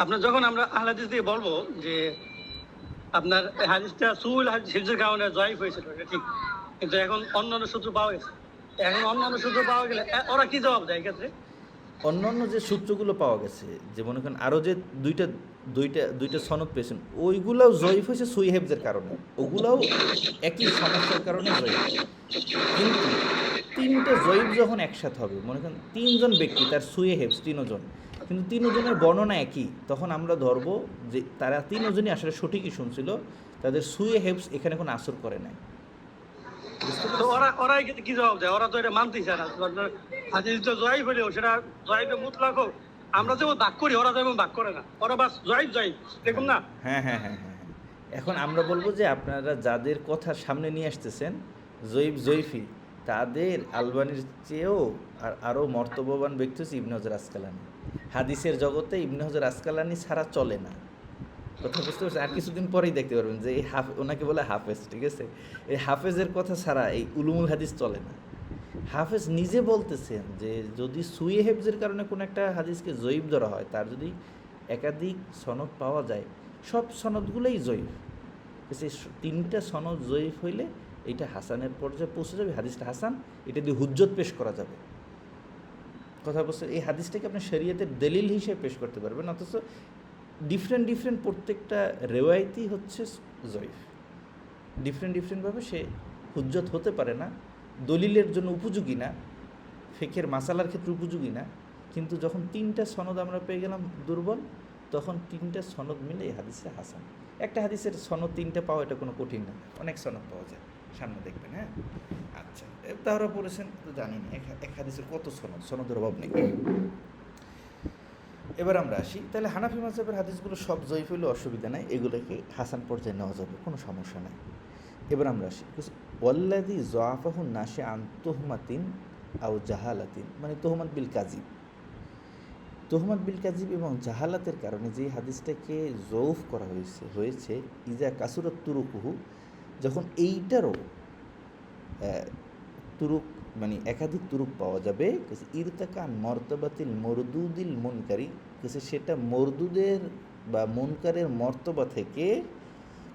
আপনার যখন আমরা আহলে হাদিস দিয়ে বলবো যে আপনার হাদিসটা সুল হিফজের কারণে জয়ীফ হয়েছিল, এটা ঠিক, কিন্তু এখন অন্যান্য সূত্র পাওয়া গেছে। এখন অন্যান্য সূত্র পাওয়া গেলে ওরা কি জবাব দেয় এক্ষেত্রে? অন্যান্য যে সূত্রগুলো পাওয়া গেছে, যে মনে করেন আরও যে দুইটা সনদ পেয়েছেন, ওইগুলাও জয়ীফ হয়েছে সুই হেফজের কারণে, ওগুলাও একই সমস্যার কারণে জয়ীফ। কিন্তু 3টে জয়ীফ যখন একসাথে হবে, মনে করেন 3জন ব্যক্তি তার সুয়ে হেফজ 3জন, কিন্তু 3জনের বর্ণনা একই, তখন আমরা ধরবো যে তারা 3জনই আসলে সঠিকই শুনছিল, তাদের সুয়ে হেফজ এখানে কোনো আসর করে নাই। তো ওরা কি জবাব দেয়? ওরা তো এটা মানতেই চায় না। হাদিস তো জয়ীফ হলেও সেটা জয়ীফে মুতলাক হোক, আমরা যেমন ভাগ করি ওরা যেমন ভাগ করে না, ওরা বাস জয়ীফ দেখুন না। হ্যাঁ হ্যাঁ হ্যাঁ হ্যাঁ হ্যাঁ। এখন আমরা বলবো যে আপনারা যাদের কথা সামনে নিয়ে আসতেছেন জয়ীফি, তাদের আলবানির চেয়েও আরও মর্তব্যবান ব্যক্তি হচ্ছে ইবনে হাজার আসকালানী। হাদিসের জগতে ইবনে হাজার আসকালানী ছাড়া চলে না, কথা বুঝতে পারছেন? আর কিছুদিন পরেই দেখতে পারবেন যে এই ওনাকে বলে হাফেজ, ঠিক আছে? এই হাফেজের কথা ছাড়া এই উলুমুল হাদিস চলে না। হাফেজ নিজে বলতেছেন যে যদি সুয়ে হেফজের কারণে কোনো একটা হাদিসকে জয়ীফ ধরা হয়, তার যদি একাধিক সনদ পাওয়া যায়, সব সনদগুলোই জয়ীফ। সেই 3টা সনদ জয়ীফ হইলে এইটা হাসানের পর্যায়ে পৌঁছে যাবে, হাদিসটা হাসান, এটা দিয়ে হুজ্জত পেশ করা যাবে। কথা বলছে এই হাদিসটাকে আপনি শরীয়তের দলিল হিসেবে পেশ করতে পারবেন, অথচ ডিফারেন্ট প্রত্যেকটা রেওয়ায়তই হচ্ছে জয়ীফ। ডিফারেন্টভাবে সে হুজ্জত হতে পারে না, দলিলের জন্য উপযোগী না, ফিকহের মাসালার ক্ষেত্রে উপযোগী না। কিন্তু যখন 3টা সনদ আমরা পেয়ে গেলাম দুর্বল, তখন 3টা সনদ মিলে এই হাদিসে হাসান। একটা হাদিসের সনদ 3টা পাওয়া এটা কোনো কঠিন না, অনেক সনদ পাওয়া যায়, সামনে দেখবেন। হ্যাঁ, আচ্ছা, তারা পড়েছেন তো জানি না এক হাদিসের কত সনদের অভাব নেই। এবার আমরা আসি, তাহলে হানাফি মাযহাবের হাদিসগুলো সব জয়ীফ হইলে অসুবিধা নাই, এগুলোকে হাসান পর্যায়ে নেওয়া যাবে, কোনো সমস্যা নাই। এবার আমরা আসি ওয়াল্লাযী যআফাহু নাশি আন তুহমাতিন আও জাহালাতিন, মানে তুহমাত বিল কাযিব। তুহমাত বিল কাযিব এবং জাহালাতের কারণে যে হাদিসটাকে জৌফ করা হয়েছে ইজা কাসুরাত তুরুকুহু, যখন এইটারও তুরুক মানে একাধিক তুরুক পাওয়া যাবে, ইরতাকান মর্তবাতিল মরদুদিল মুনকারি, সেটা মরদুদের বা মুনকারের মর্তবা থেকে,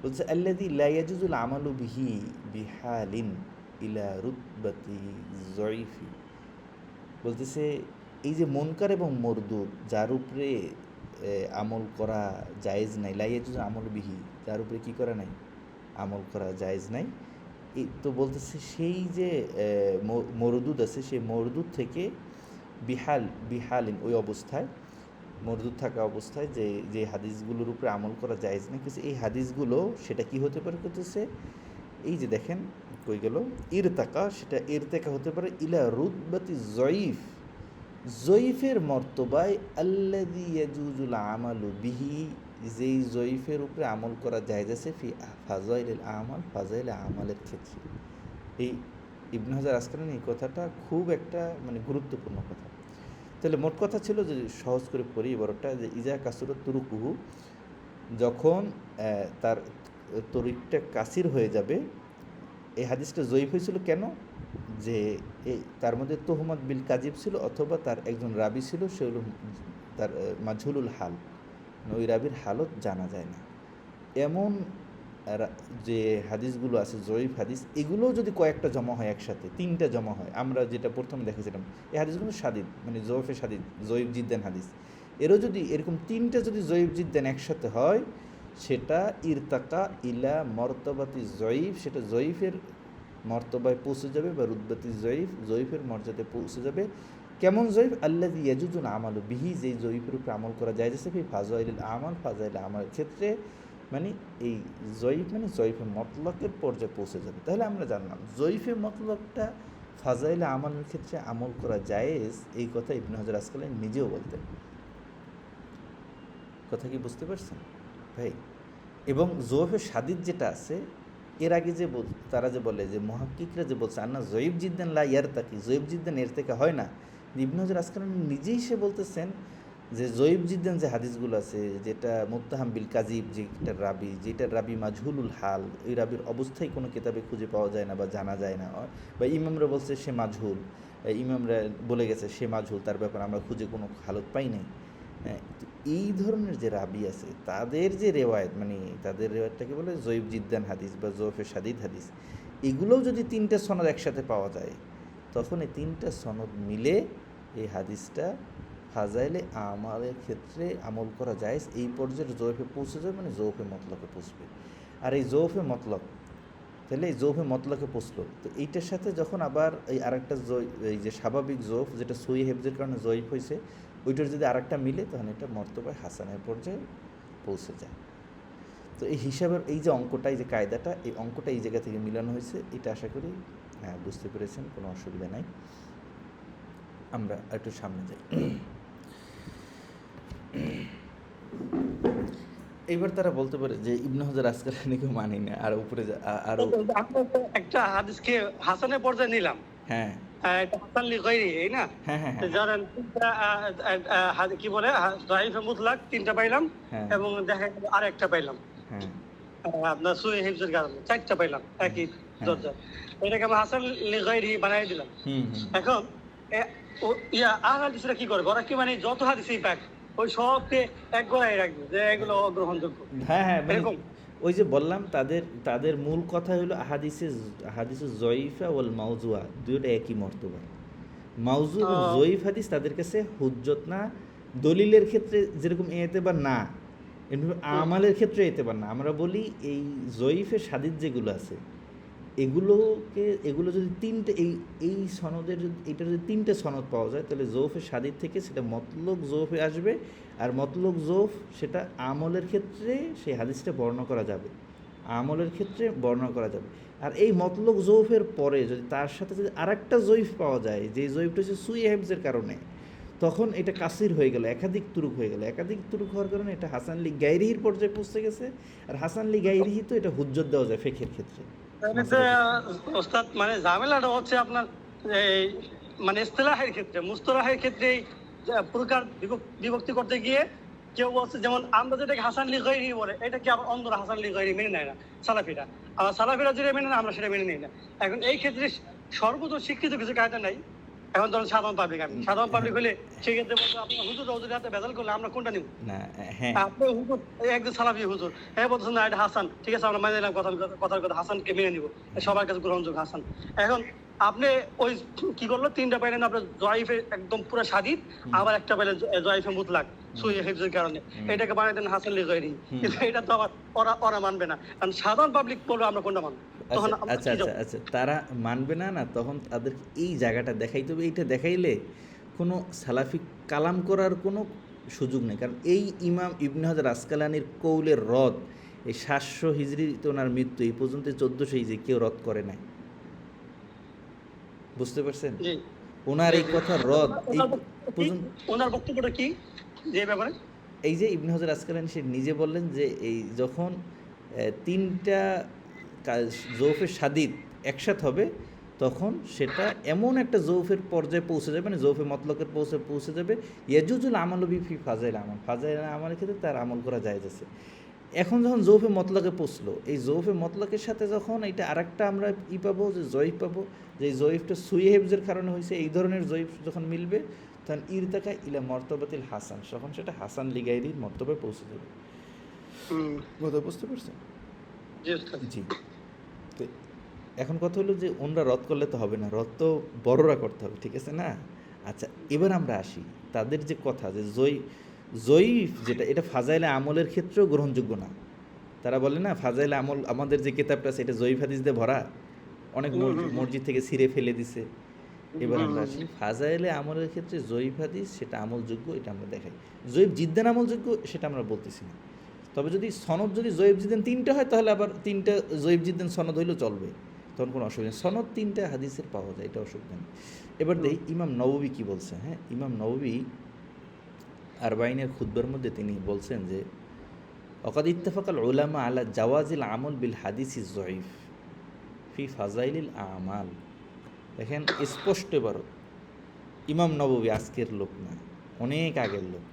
বলছে আল্লাযী লা ইয়াজুজুল আমালু বিহি বিহালিন ইলা রুতবাতি যয়ীফি। বলতেছে এই যে মুনকার এবং মরদুদ, যার উপরে আমল করা জায়েজ নাই, লা ইয়াজুজুল আমালু বিহি, যার উপরে কী করা নাই, আমল করা জায়েজ নাই, তো বলতেছে সেই যে মরদুদ আছে, সেই মরদুদ থেকে বিহালিন ওই অবস্থায়, মরদুদ থাকা অবস্থায় যে হাদিসগুলোর উপরে আমল করা জায়েজ না, কিন্তু এই হাদিসগুলো সেটা কি হতে পারে করতেছে, এই যে দেখেন কই গেল ইরতাকা, সেটা ইরতাকা হতে পারে ইলা রুতবাতি জয়ীফ, জয়ীফের মর্তবায় আল্লাযী ইয়াজুজুল আমালু বিহি, যেই জয়ীফের উপরে আমল করা জায়েজ আছে ফি ফাযাইলিল আমাল, ফাযাইল আমালের ক্ষেত্রে। এই ইবনে হাজার আসকালানী এই কথাটা খুব একটা মানে গুরুত্বপূর্ণ কথা। তাহলে মোট কথা ছিল, যে সহজ করে পড়ি এবারটা, যে ইজা কাসুরাত তুরুকুহু, যখন তার তরিকটা কাসির হয়ে যাবে, এই হাদিসটা জয়ীফ হয়েছিল কেন? যে এই তার মধ্যে তোহমত বিল কাজিব ছিল, অথবা তার একজন রাবি ছিল, সে হলো তার মাজহুলুল হাল, ওই রাবির হালত জানা যায় না। এমন যে হাদিসগুলো আছে জয়ীফ হাদিস, এগুলোও যদি কয়েকটা জমা হয় একসাথে, 3টা জমা হয়, আমরা যেটা প্রথমে দেখেছিলাম, এই হাদিসগুলো সাদিদ, মানে জয়ীফে সাদিদ, জয়ীফ জিদ্দান হাদিস, এরও যদি এরকম 3টা যদি জয়ীফ জিদ্দান একসাথে হয়, সেটা ইরতাকা ইলা মর্তবাতি জয়ীফ, সেটা জয়ীফের মর্তবায় পৌঁছে যাবে, বা রুতবাতি জয়ীফ, জয়ীফের মর্যাদায় পৌঁছে যাবে। কেমন জয়ীফ? আল্লাযী ইয়াজুজুল আমালু বিহি, যেই জয়ীফের উপরে আমল করা যায় যাচ্ছে, ফি ফাযাইলিল আমাল, ফাযাইল আমালের ক্ষেত্রে, মানে এই জয়ীফ মানে জয়ীফে মতলকের পর্যায়ে পৌঁছে যাবে। তাহলে আমরা জানলাম জয়ীফে মতলকটা ফাযাইলে আমালের ক্ষেত্রে আমল করা জায়েজ, এই কথা ইবনে হাজার আসকালানী নিজেও বলতেন। কথা কি বুঝতে পারছেন ভাই? এবং জয়ীফে সাদিদ যেটা আছে, এর আগে যে তারা যে বলে যে মুহাক্কিকরা যে বলছে আন্না জয়ীফ জিদ্দান লা ইয়ারতাকি, জয়ীফ জিদ্দান এর থেকে হয় না, ইবনে হাজার আসকালানী নিজেই সে বলতেছেন যে জয়ীফ জিদ্দান যে হাদিসগুলো আছে, যেটা মুত্তাহাম বিল কাজিব, যেটার রাবি মাজহুলুল হাল, এই রাবির অবস্থায় কোনো কিতাবে খুঁজে পাওয়া যায় না বা জানা যায় না, বা ইমামরা বলছে সে মাজহুল, ইমামরা বলে গেছে সে মাজহুল, তার ব্যাপারে আমরা খুঁজে কোনো হালত পাই নাই। তো এই ধরনের যে রাবি আছে, তাদের যে রেওয়ায়ত, মানে তাদের রেওয়ায়তটাকে বলে জয়ীফ জিদ্দান হাদিস বা জয়ফে সাদিদ হাদিস, এগুলোও যদি 3টা সনদ একসাথে পাওয়া যায়, তখন এই 3টা সনদ মিলে এই হাদিসটা ফাজাইলে আমালের ক্ষেত্রে আমল করা যায়, এই পর্যায়ে জৌফে পৌঁছে যাবে, মানে জৌফে মতলকে পৌঁছবে। আর এই জৌফে মতলক, তাহলে এই জৌফে মতলকে পৌঁছলো, তো এইটার সাথে যখন আবার এই আরেকটা এই যে স্বাভাবিক জৌফ, যেটা সহি হেফজের কারণে জয়ীফ হয়েছে, ওইটার যদি আরেকটা মিলে, তখন এটা মর্তবায় হাসানের পর্যায়ে পৌঁছে যায়। তো এই হিসাবের এই যে অঙ্কটা, এই যে কায়দাটা, এই অঙ্কটা এই জায়গা থেকে মিলানো হয়েছে, এটা আশা করি হ্যাঁ বুঝতে পেরেছেন, কোনো অসুবিধা নাই। আমরা একটু সামনে যাই। এইবার তারা বলতে পারে যে ইবনে হাজার আসকালানীকে মানি না, আর উপরে আরো একটা হাদিসকে হাসানের পর্যায়ে নিলাম, হ্যাঁ এটা হাসান লিগাইরি, এই না? হ্যাঁ হ্যাঁ হ্যাঁ ধরেন কি বলে জয়ীফে মুতলাক 3টা পাইলাম, হ্যাঁ এবং দেখা গেল আরেকটা পাইলাম হ্যাঁ আপনার সহিহ হিফজের কারণে 4টা পাইলাম একই দরজা, এটাকে আমরা হাসান লিগাইরি বানাই দিলাম। হুম। এখন হাদিসরা কি করবে? ওরা কি মানে যত হাদিসই পাক ওই সবকে এক গড়াই রাখবে যে এগুলো অগ্রহণযোগ্য। হ্যাঁ হ্যাঁ, মানে এরকম ওই যে বললাম, তাদের মূল কথা হলো হাদিসে জয়ীফা ওয়াল মাউজুয়া, দুইটা একই মর্তবা। মাউজু এবং জয়ীফ হাদিস তাদের কাছে হুজ্জত না, দলিলের ক্ষেত্রে যেরকম এতেবার না, এমনি আমালের ক্ষেত্রে এতেবার না। আমরা বলি এই জয়ীফের সাদিদ যেগুলো আছে, এগুলো যদি 3টে এই সনদের, এইটা যদি 3টে সনদ পাওয়া যায়, তাহলে জৌফে সাদিদ থেকে সেটা মতলক জৌফে আসবে, আর মতলক জৌফ সেটা আমলের ক্ষেত্রে সেই হাদিসটা বর্ণনা করা যাবে, আমলের ক্ষেত্রে বর্ণনা করা যাবে। আর এই মতলক জৌফের পরে যদি তার সাথে যদি আরেকটা জয়ীফ পাওয়া যায়, যে জয়ীফটা হচ্ছে সুই হেফজের কারণে, তখন এটা কাসির হয়ে গেল, একাধিক তুরুক হয়ে গেল। একাধিক তুরুক হওয়ার কারণে এটা হাসান লি গাইরিহির পর্যায়ে পৌঁছে গেছে, আর হাসান লি গাইরিহি তো এটা হুজ্জত দেওয়া যায় ফিকহের ক্ষেত্রে। ওস্তাদ মানে ঝামেলাটা হচ্ছে আপনার এই মানে ইসতিলাহের ক্ষেত্রে, মুস্তলাহের ক্ষেত্রে প্রকার বিভক্তি করতে গিয়ে কেউ বলছে, যেমন আমরা যেটাকে হাসান লি গায়রি বলে, এটা কি আবার অন্যরা হাসান লি গায়রি মেনে নেয় না, সালাফিরা। আবার সালাফিরা যেটা মেনে নেয় আমরা সেটা মেনে নিই না। এখন এই ক্ষেত্রে সর্বত শিক্ষিত কিছু কায়দা নাই। এখন ধরুন সাধারণ পাবলিক হলে সেক্ষেত্রে বলতে আপনার হুজুর হাতে ভেজাল করলে আমরা কোনটা নিব? না হ্যাঁ, আপনি হুজুর একজন সালাফি হুজুর, হ্যাঁ বলছেন না এটা হাসান, ঠিক আছে আমরা মেনে নিলাম, কথার কথা হাসানকে মেনে নিব, সবার কাছে গ্রহণযোগ্য হাসান। এখন আপনি ওই কি করলো, 3টা পাইলেন আপনার জয়ীফে একদম পুরো সাদিদ, আবার একটা পাইলেন জয়ীফে মুতলাক সহিহ হিফজের কারণে, এটাকে বানাই দেন হাসান লি গায়রি। কিন্তু এটা তো আবার ওরা মানবে না, কারণ সাধারণ পাবলিক বলবে আমরা কোনটা মানব। তখন আচ্ছা, তারা মানবে না, তখন তাদের এই জায়গাটা দেখাইতে হবে। এইটা দেখাইলে কোনো সালাফি কালাম করার কোনো সুযোগ নেই, কারণ এই ইমাম ইবনে হাজার আসকালানির কৌলের রদ এই 700 হিজরিতে ওনার মৃত্যু, এই পর্যন্ত 1400 হিজরি কেউ রদ করে নাই। বুঝতে পারছেন? ওনার এই কথার রদ এই পর্যন্ত। ওনার বক্তব্যটা কি যে ব্যাপারে? এই যে ইবনে হাজার আসকালানি সে নিজে বললেন যে এই যখন 3টা জৌফের সাদিদ একসাথে হবে, তখন সেটা এমন একটা জৌফের পর্যায়ে পৌঁছে যাবে, মানে জৌফে মতলকের পৌঁছে যাবে, ইয়াজুজুল আমালু বিহি ফাজাইল আমাল, ফাজাইল আমালের ক্ষেত্রে তার আমল করা জায়েজ আছে। এখন যখন জৌফে মতলাকে পৌঁছলো, এই জৌফে মতলাকের সাথে যখন এটা আরেকটা আমরা পাবো, যে জয়ীফ পাবো, যে এই জয়ীফটা সুইহেবজের কারণে হয়েছে, এই ধরনের জয়ীফ যখন মিলবে তখন ইরতাকা ইলা মর্তবাতিল হাসান, তখন সেটা হাসান লিগাইরির মর্তবায় পৌঁছে যাবে। কথা বুঝতে পারছেন? জি। তো এখন কথা হলো যে ওনরা রদ করলে তো হবে না, রদ তো বড়রা করতে হবে, ঠিক আছে না? আচ্ছা, এবার আমরা আসি তাদের যে কথা যে জয়ীফ যেটা, এটা ফাজাইলে আমলের ক্ষেত্রেও গ্রহণযোগ্য না। তারা বলে না ফাজাইলে আমল, আমাদের যে কিতাবটা আছে এটা জয়ীফ হাদিস দিয়ে ভরা, অনেক মসজিদ থেকে ছিঁড়ে ফেলে দিছে। এবার আমরা আসি ফাজাইলে আমলের ক্ষেত্রে জয়ীফ হাদিস সেটা আমলযোগ্য, এটা আমরা দেখাই। জয়ীফ জিদ্দান আমলযোগ্য সেটা আমরা বলতেছি না। তবে যদি সনদ যদি জয়ীফ জিদ্দান 3টা হয় তাহলে আবার 3টা জয়ীফ জিদ্দান সনদ হইলেও চলবে, তখন কোনো অসুবিধা নেই। সনদ 3টা হাদিসের পাওয়া যায়, এটা অসুবিধা নেই। এবার দেই ইমাম নববী কি বলছে। হ্যাঁ, ইমাম নববী আরবাইনের খুতবার মধ্যে তিনি বলছেন যে ওয়াকাদ ইত্তাফাকাল উলামা আলা জাওয়াজিল আমল বিল হাদিসি জয়ীফ ফি ফাজাইলিল আমাল। দেখেন স্পষ্ট এবারও ইমাম নববী আজকের লোক না, অনেক আগের লোক।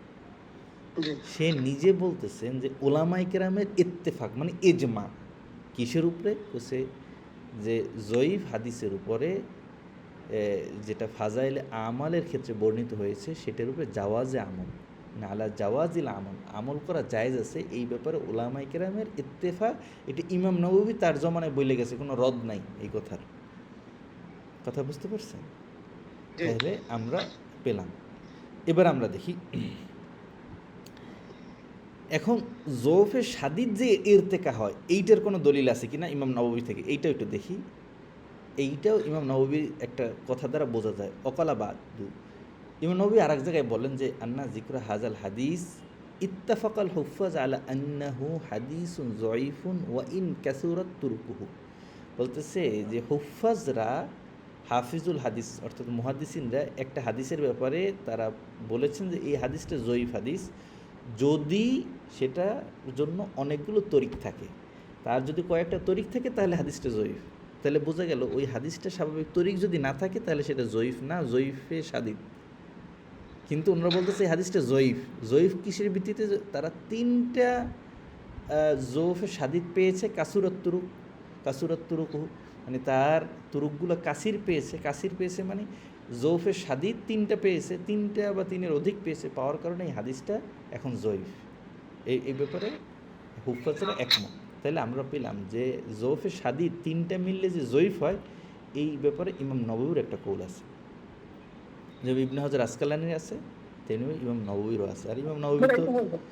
সে নিজে বলতেছেন যে ওলামায়ে কেরামের ইত্তেফাক মানে ইজমা কিসের উপরে, বলছে যে জয়ীফ হাদিসের উপরে যেটা ফাজাইলে আমালের ক্ষেত্রে বর্ণিত হয়েছে সেটার উপরে জাওয়াজে আমল না আলা জাওয়াজিল আমল, আমল করা জায়েজ আছে, এই ব্যাপারে ওলামায়ে কেরামের ইত্তেফাক। এটা ইমাম নববী তার জমানায় বলে গেছে, কোনো রদ নাই এই কথার। কথা বুঝতে পারছেন? তাহলে আমরা পেলাম। এবার আমরা দেখি এখন জৌফে শাদিদ যে ইরতেকা হয় এইটার কোনো দলিল আছে কিনা ইমাম নববী থেকে, এইটাও একটু দেখি। এইটাও ইমাম নববীর একটা কথা দ্বারা বোঝা যায়। অকালা বাদু, ইমাম নববী আর এক জায়গায় বলেন যে আন্না জিকরা হাজাল হাদিস ইত্তাফাকাল হুফাজ আলা আন্নাহু হাদিসুন জয়ীফুন ওয়া ইন কাসুরাত তুরকুহু। বলতেছে যে হুফাজরা, হাফিজুল হাদিস অর্থাৎ মুহাদ্দিসিনরা একটা হাদিসের ব্যাপারে তারা বলেছেন যে এই হাদিসটা জয়ীফ হাদিস যদি সেটার জন্য অনেকগুলো তরিক থাকে। তার যদি কয়েকটা তরিক থাকে তাহলে হাদিসটা জয়ীফ। তাহলে বোঝা গেল ওই হাদিসটা স্বাভাবিক তরিক যদি না থাকে তাহলে সেটা জয়ীফ না, জয়ীফে শাদিদ। কিন্তু ওনারা বলতেছে এই হাদিসটা জয়ীফ। জয়ীফ কিসের ভিত্তিতে? তারা 3টা জৌফে শাদিদ পেয়েছে, কাসুরত তুরুক মানে তার তুরুকগুলো কাসির পেয়েছে মানে জৌফে শাদিদ 3টা পেয়েছে, 3টা বা 3-এর অধিক পেয়েছে, পাওয়ার কারণে এই হাদিসটা এখন জয়ীফ। এই ব্যাপারে হুফাজরা একমত। তাহলে আমরা পেলাম যে জৌফে শাদিদ 3টা মিললে যে জয়ীফ হয়, এই ব্যাপারে ইমাম নববীর একটা কৌল আছে, যে ইবনে হাজার আসকালানির আছে, তেমনি ইমাম নববীরও আছে। আর ইমাম নববী তো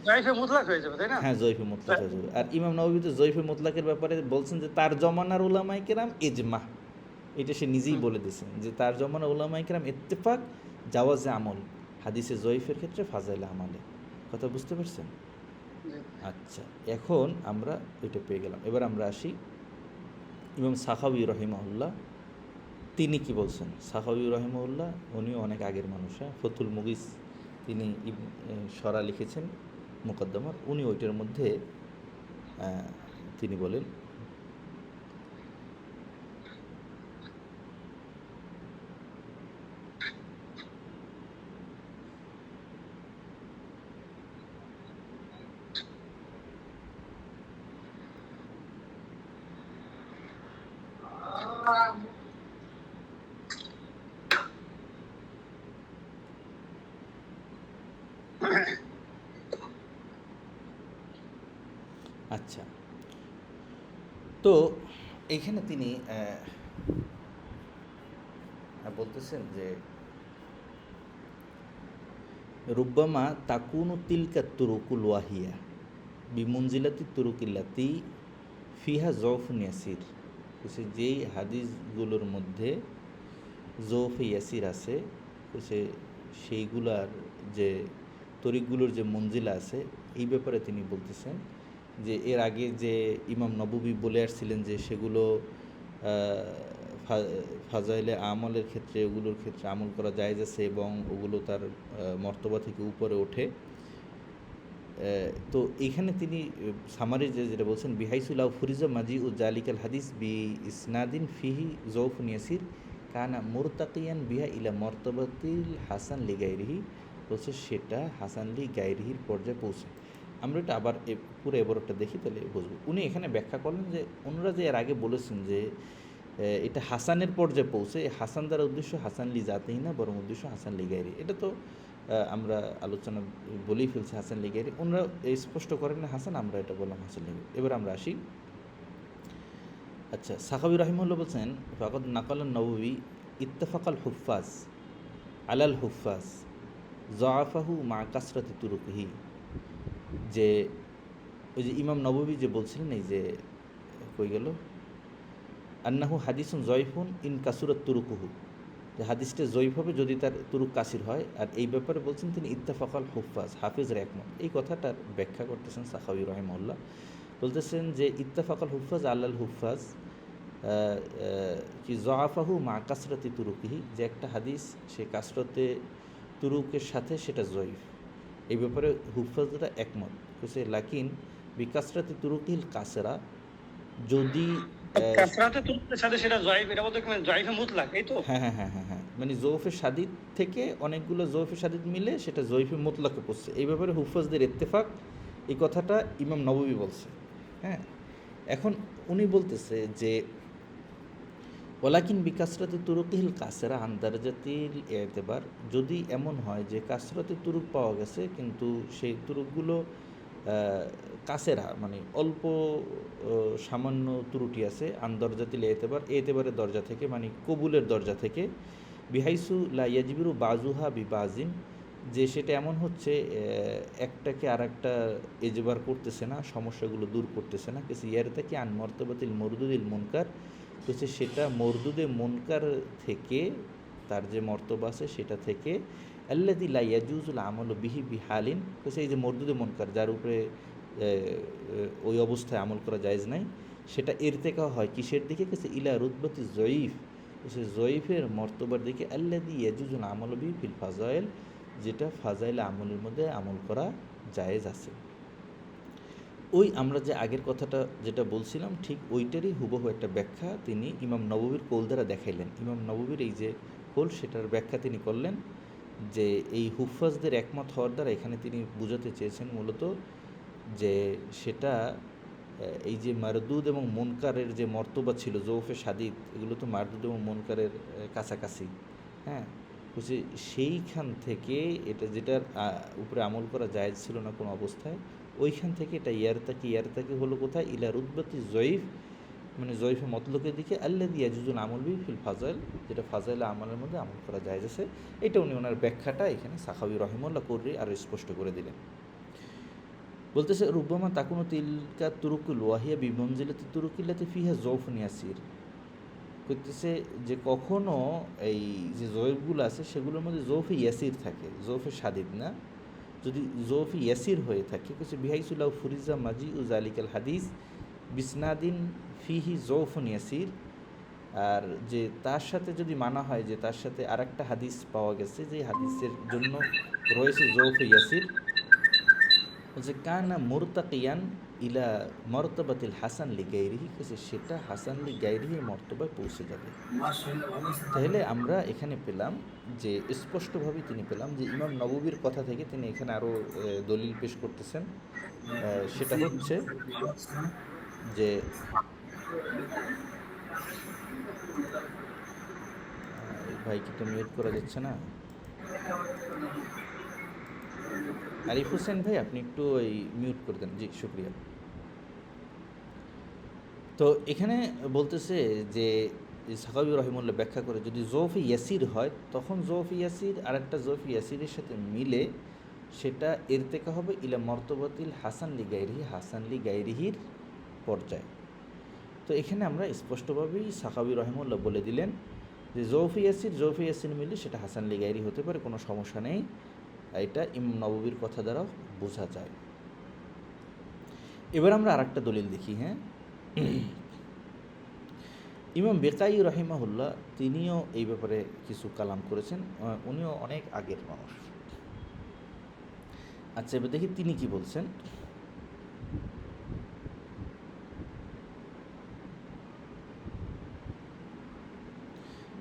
জয়ীফে মুতলাক হয়ে যাবে, তাই না? হ্যাঁ, জয়ীফে মুতলাক হয়ে যাবে। আর ইমাম নববী তো জয়ীফে মুতলাকের ব্যাপারে বলছেন যে তার জমানার উলামায়ে কেরাম ইজমা, এটা সে নিজেই বলে দিয়েছেন যে তার জমানার উলামায়ে কেরাম ইত্তেফাক জাওয়াজে আমল হাদিসে জয়ীফের ক্ষেত্রে ফাজাইলে আমালে। কথা বুঝতে পারছেন? আচ্ছা, এখন আমরা এটা পেয়ে গেলাম। এবার আমরা আসি ইমাম সাখাবী রহিমাহুল্লাহ, তিনি কি বলছেন। সাখাবী রহিমাহুল্লাহ উনিও অনেক আগের মানুষ। হ্যাঁ, ফতুল মুগিস তিনি সরা লিখেছেন মুকদ্দমার, উনি ওইটার মধ্যে তিনি বলেন আচ্ছা, তো এইখানে তিনি বলতেছেন যে রুব্বামা তাকুনু তিলকা তুরুকুল ওয়াহিয়া বিমুনজিলাতি তুরুকিল্লাতি ফিহা জৌফুন ইয়াসির। যেই হাদিসগুলোর মধ্যে জৌফে ইয়াসির আছে, সেইগুলার যে তরিকগুলোর যে মঞ্জিলা আছে, এই ব্যাপারে তিনি বলতেছেন যে এর আগে যে ইমাম নববী বলে আসছিলেন যে সেগুলো ফাজাইলে আমলের ক্ষেত্রে, ওগুলোর ক্ষেত্রে আমল করা জায়েজ আছে এবং ওগুলো তার মর্তবা থেকে উপরে ওঠে। তো এইখানে তিনি সামারি যেটা বলছেন বিহাইসুল্লাহ ফুরিজা মাজি ও জালিকাল হাদিস বি ইসনাদিন ফিহি জৌফুন ইয়াসির কানা মুরতাকিয়ান বিহা ইলা মর্তবাতিল হাসান লি গাইরিহি, বলছে সেটা হাসান লি গাইরিহির পর্যায়ে পৌঁছে। আমরা এটা আবার পুরো এবারটা দেখি, তাহলে বুঝবো। উনি এখানে ব্যাখ্যা করলেন যে ওনারা যে এর আগে বলেছেন যে এটা হাসানের পর্যায়ে পৌঁছে, হাসান দ্বারা উদ্দেশ্য হাসান লি জাতেই না, বরং উদ্দেশ্য হাসান লি গায়রি। এটা তো আমরা আলোচনা বলেই ফেলছি হাসান লি গায়রি। ওনারা স্পষ্ট করেন না হাসান, আমরা এটা বললাম হাসান লি গায়রি। এবার আমরা আসি। আচ্ছা, সাখাবি রাহিমাহুল্লাহ বলছেন ফাকাদ নাকালান নববী ইত্তেফাকাল হুফাজ আলাল হুফাজ যআফাহু মা কাসরাতি তুরুকিহি, যে ওই যে ইমাম নববী যে বলছিলেন, এই যে কই গেল, আন্নাহু হাদিসুন জয়ফুন ইন কাসুরাত তুরুকুহু, যে হাদিসটা জয়ীফ হবে যদি তার তুরুক কাসির হয়। আর এই ব্যাপারে বলছেন তিনি ইত্তেফাকাল হুফাজ, হাফিজের একমত। এই কথাটার ব্যাখ্যা করতেছেন সাখাবি রাহিমাহুল্লাহ, বলতেছেন যে ইত্তেফাকাল হুফাজ আল্লাল হুফাজ কি জআফাহু মা কাসরাতি তুরুকিহি, যে একটা হাদিস সে কাসরতে তুরুকের সাথে সেটা জয়ীফ। এই ব্যাপারে হুফাজরা একমত হয়েছে। লাকিন বিকাসরাতি তুরুকিল কাসরা, যদি কাসরাতে তুরুকের সাথে সেটা জয়ীফ, এটা বলতে জয়ীফে মুতলাক, এই তো? হ্যাঁ হ্যাঁ হ্যাঁ হ্যাঁ হ্যাঁ, মানে জৌফে সাদিদ থেকে অনেকগুলো জৌফে সাদিদ মিলে সেটা জয়ীফে মুতলাকে পড়ছে। এই ব্যাপারে হুফাজদের ইত্তেফাক, এই কথাটা ইমাম নববী বলছে। হ্যাঁ, এখন উনি বলতেছে যে ওলাকিন বিকাসরাতে তুরুকিল কাসরা আন্দারজাতিল এতেবার, যদি এমন হয় যে কাসরাতে তুরুক পাওয়া গেছে কিন্তু সেই তুরুকগুলো কাসেরা, মানে অল্প সামান্য ত্রুটি আছে, আন্দরজাতিল এতেবারের দরজা থেকে, মানে কবুলের দরজা থেকে, বিহাইসু লা ইয়াজিবিরু বাজুহা বিবাজিন, যে সেটা এমন হচ্ছে একটাকে আর একটা এজবার করতেছে না, সমস্যাগুলো দূর করতেছে না। কিছু ইয়ার থেকে আন মর্তবাতিল মরদুদিল মুনকার, তো সেটা মরদুদে মুনকার থেকে, তার যে মর্তবা আছে সেটা থেকে, আল্লাযী লা ইয়াজুজুল আমালু বিহি বিহালিন, তো এই যে মরদুদে মুনকার যার উপরে ওই অবস্থায় আমল করা জায়েজ নাই, সেটা ইরতেকা হয় কিসের দিকে, কিছু ইলা রুতবাতি জয়ীফ, সে জয়ীফের মর্তবার দিকে, আল্লাযী ইয়াজুজুল আমালু বিহি ফিল ফাজাইল, যেটা ফাজাইল আমলের মধ্যে আমল করা জায়েজ আছে। ওই আমরা যে আগের কথাটা যেটা বলছিলাম ঠিক ওইটারই হুবহু একটা ব্যাখ্যা তিনি ইমাম নববীর কৌল দ্বারা দেখাইলেন। ইমাম নববীর এই যে কৌল সেটার ব্যাখ্যা তিনি করলেন, যে এই হুফাজদের একমত হওয়ার দ্বারা এখানে তিনি বুঝাতে চেয়েছেন মূলত যে সেটা এই যে মারদুদ এবং মুনকারের যে মর্তবা ছিল জৌফে সাদিদ, এগুলো তো মারদুদ এবং মুনকারের কাছাকাছি। হ্যাঁ, বলছি সেইখান থেকে এটা যেটার উপরে আমল করা জায়েজ ছিল না কোনো অবস্থায়, ওইখান থেকে এটা ইয়ারতাকি হলো কোথায়, ইলা রুতবাতি জয়ীফ, মানে জয়ীফে মতলকের দিকে, আল্লাযী ইয়াজুজুল আমল বিহি ফিল ফাজাইল, যেটা ফাজাইল আমলের মধ্যে আমল করা জায়েজ আছে। এটা উনি ওনার ব্যাখ্যাটা এখানে সাখাবি রহিমাহুল্লাহ করে আরও স্পষ্ট করে দিলেন। বলতেছে রুব্বামা তাকুনু তিলকা তুরুকুল ওয়াহিয়া বিমনজিলাতি তুরুকিল্লাতি ফিহা যৌফুন ইয়াসির, করতেছে যে কখনো এই যে জয়ফগুলো আছে সেগুলোর মধ্যে জৌফে ইয়াসির থাকে, জৌফে সাদিদ না। যদি জৌফে ইয়াসির হয়ে থাকে, কিছু বিহাইসুল্লাহ ফুরিজা মাজি উ জালিকাল হাদিস বিসনাদিন ফিহি জৌফুন ইয়াসির, আর যে তার সাথে যদি মানা হয় যে তার সাথে আর একটা হাদিস পাওয়া গেছে যে হাদিসের জন্য রয়েছে জৌফে ইয়াসির, যে কানা মুরতাকিয়ান ইলা মর্তবাতিল হাসান লি গাইরিহি, সেটা হাসান লি গাইরিহির মর্তবায় পৌঁছে যাবে। তাহলে আমরা এখানে পেলাম যে স্পষ্টভাবে তিনি পেলাম যে ইমাম নববীর কথা থেকে তিনি এখানে আরও দলিল পেশ করতেছেন। সেটা হচ্ছে যে ভাইকে তো মিউট করা যাচ্ছে না। আরিফ হোসেন ভাই আপনি একটু ওই মিউট করে দেন। জি, শুক্রিয়া। তো এখানে বলতেছে যে সাখাবি রহিমুল্লাহ ব্যাখ্যা করে, যদি জৌফি ইয়াসির হয় তখন জৌফি ইয়াসির আর একটা জৌফি ইয়াসিরের সাথে মিলে সেটা ইরতেকা হবে ইলা মর্তবাতিল হাসান লি গাইরিহি, হাসান লি গাইরিহির পর্যায়ে। তো এখানে আমরা স্পষ্টভাবেই সাখাবি রহিমুল্লাহ বলে দিলেন যে জৌফি ইয়াসির মিলে সেটা হাসান লি গাইরি হতে পারে, কোনো সমস্যা নেই। এটা ইমাম নববীর কথা দ্বারা বোঝা যায়। এবার আমরা আরেকটা দলিল দেখি। হ্যাঁ, ইমাম বেকাই রহিমাহুল্লাহ তিনিও এই ব্যাপারে কিছু কালাম করেছেন, উনিও অনেক আগের মানুষ। আচ্ছা, এবার দেখি তিনি কি বলছেন।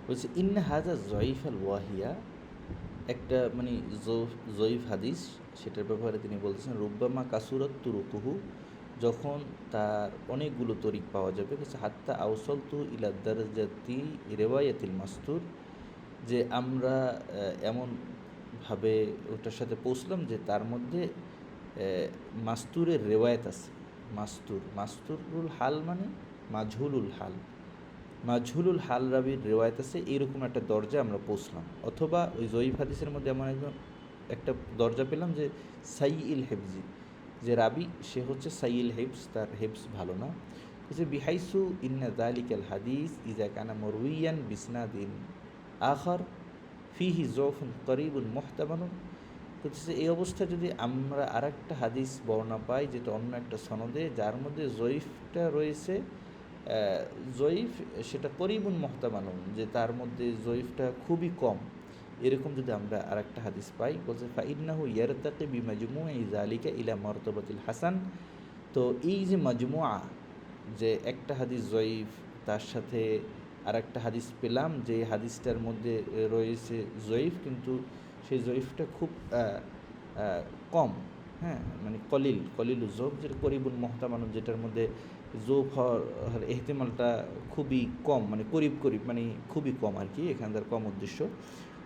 বলছে ইন্না হাজা জয়ীফ আল ওয়াহিয়া একটা মানে জয়ীফ হাদিস, সেটার ব্যাপারে তিনি বলতেছেন রুব্বামা কাসুরত তুরুকুহু, যখন তার অনেকগুলো তরিক পাওয়া যাবে, কিছু হাত্তা আউসলতু ইলা দারজাতি রেওয়ায়াতিল মাস্তুর, যে আমরা এমনভাবে ওটার সাথে পৌঁছলাম যে তার মধ্যে মাস্তুরের রেওয়ায়াত আছে। মাস্তুরুল হাল মানে মাজহুলুল হাল, মাজহুলুল হাল রাবির রেওয়ায়ত আছে, এইরকম একটা দরজা আমরা পৌঁছলাম। অথবা ওই জয়ীফ হাদিসের মধ্যে এমন একটা দরজা পেলাম যে সাইইল হেফজি, যে রাবি সে হচ্ছে সাইইল হেফস, তার হেফস ভালো না। যে বিহাইসু ইন্না যালিকাল হাদিস ইজা কানা মরউইয়ান বিসনাদিন আখার ফিহি যৌফুন করিবুন মুহতামানুন। হচ্ছে এই অবস্থায় যদি আমরা আর একটা হাদিস বর্ণনা পাই যেটা অন্য একটা সনদে, যার মধ্যে জয়ীফটা রয়েছে, জয়ীফ সেটা করিবুন মুহতামানুন, যে তার মধ্যে জয়ীফটা খুবই কম, এরকম যদি আমরা আর একটা হাদিস পাই, বলছে ফাইন্নাহু ইয়ারতাকি বিমাজমুই যালিকা ইলা মারতাবাতিল হাসান। তো এই যে মাজমুআ, যে একটা হাদিস জয়ীফ, তার সাথে আর একটা হাদিস পেলাম যে হাদিসটার মধ্যে রয়েছে জয়ীফ, কিন্তু সেই জয়ীফটা খুব কম, হ্যাঁ, মানে কলিল জোফ, যেটা করিবুল মহতামানুন, যেটার মধ্যে জোফ হওয়ার এহতেমালটা খুবই কম, মানে করিব মানে খুবই কম আর কি, এখানকার কম উদ্দেশ্য।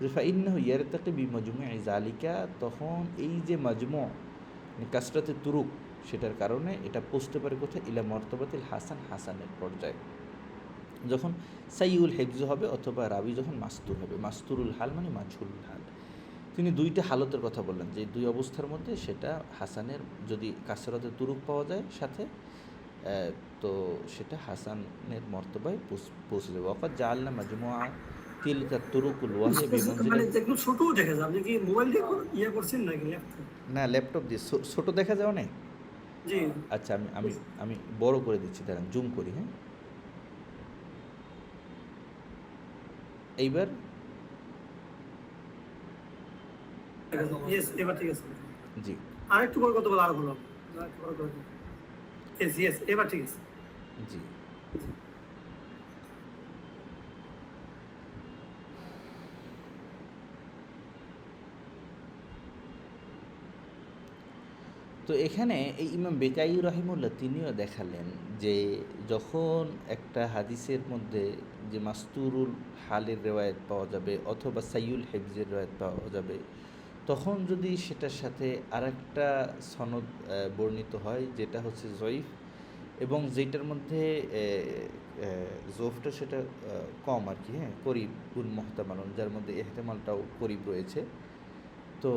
যে ফাইন্নাহু ইয়ারতাকি বিমাজমুই যালিকা, তখন এই যে মাজমু মানে কাসরাতে তুরুক, সেটার কারণে এটা পৌঁছতে পারে কোথায়, ইলা মর্তবাতিল হাসান, হাসানের পর্যায়ে, যখন সাইউল হেফজ হবে অথবা রাবি যখন মাস্তুর হবে। মাস্তুরুল হাল মানে মাজহুলুল হাল। তিনি দুইটা হালতের কথা বললেন, যে দুই অবস্থার মধ্যে সেটা হাসানের, যদি কাসরাতে তুরুক পাওয়া যায় সাথে, তো সেটা হাসানের মর্তবায় পৌঁছে যাবে। অকাত জাআলনা মাজমুআ তিলকা তুরুকুল ওয়াহিয়া মানে বিমানজিলাত। একটু ছোটও দেখা যায়। আপনি কি মোবাইল দিয়ে ইয়ে করছেন নাকি ল্যাপটপ? না, ল্যাপটপ দিয়ে ছোট দেখা যাও না। জি। আচ্ছা, আমি আমি আমি বড় করে দিচ্ছি, দাঁড়ান জুম করি। হ্যাঁ, এইবার ইয়েস, এবার ঠিক আছে। জি আরেকটু বড় করতে বলে আরো ভালো। আরেকটু বড় করে দিন। ইয়েস, ইয়েস, এবার ঠিক আছে। জি তো এখানে এই ইমাম বেকাই রহিমুল্লাহ তিনিও দেখালেন যে যখন একটা হাদিসের মধ্যে যে মাস্তুরুল হালের রেওয়ায়ত পাওয়া যাবে অথবা সাইউল হেফজের রেওয়ায়ত পাওয়া যাবে, তখন যদি সেটার সাথে আরেকটা সনদ বর্ণিত হয় যেটা হচ্ছে জয়ীফ, এবং যেটার মধ্যে জোফটা সেটা কম আর কি, হ্যাঁ, করিব উল মহতামালন, যার মধ্যে এহতেমালটাও করিব রয়েছে। তো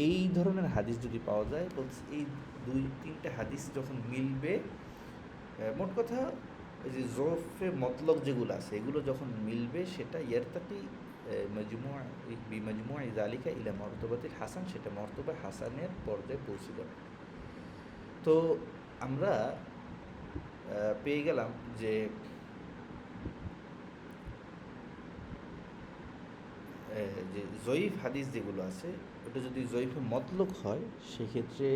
এই ধরনের হাদিস যদি পাওয়া যায়, বলছে এই দুই তিনটে হাদিস যখন মিলবে, মোট কথা এই যে জরফে মতলক যেগুলো আছে এগুলো যখন মিলবে, সেটা ইয়ারতাকি মজমুআ বিমজমুআ যালিকা ইলা মর্তবাতিল হাসান, সেটা মর্তবা হাসানের পর্যায়ে পৌঁছে যাবে। তো আমরা পেয়ে গেলাম যে যে জয়ীফ হাদিস যেগুলো আছে, ওটা যদি জয়ীফে মতলক হয়, সেক্ষেত্রে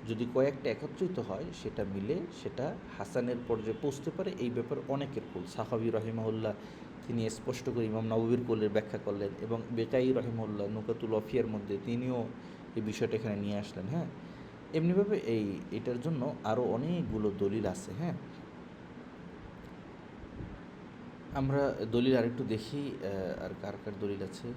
যদি কয়েকটা একত্রিত হয়, সেটা মিলে সেটা হাসানের পর্যায়ে পৌঁছতে পারে। এই ব্যাপারে অনেকের কুল, সাহাবী রহিমাহুল্লাহ তিনি স্পষ্ট করে ইমাম নববীর কুলের ব্যাখ্যা করলেন, এবং বেকাই রহিমাহুল্লাহ নুকাতুল ওয়াফিয়ার মধ্যে তিনিও এই বিষয়টা এখানে নিয়ে আসলেন। হ্যাঁ, এমনিভাবে এটার জন্য আরও অনেকগুলো দলিল আছে। হ্যাঁ, আমরা দলিল আরেকটু দেখি, আর কার কার দলিল আছে।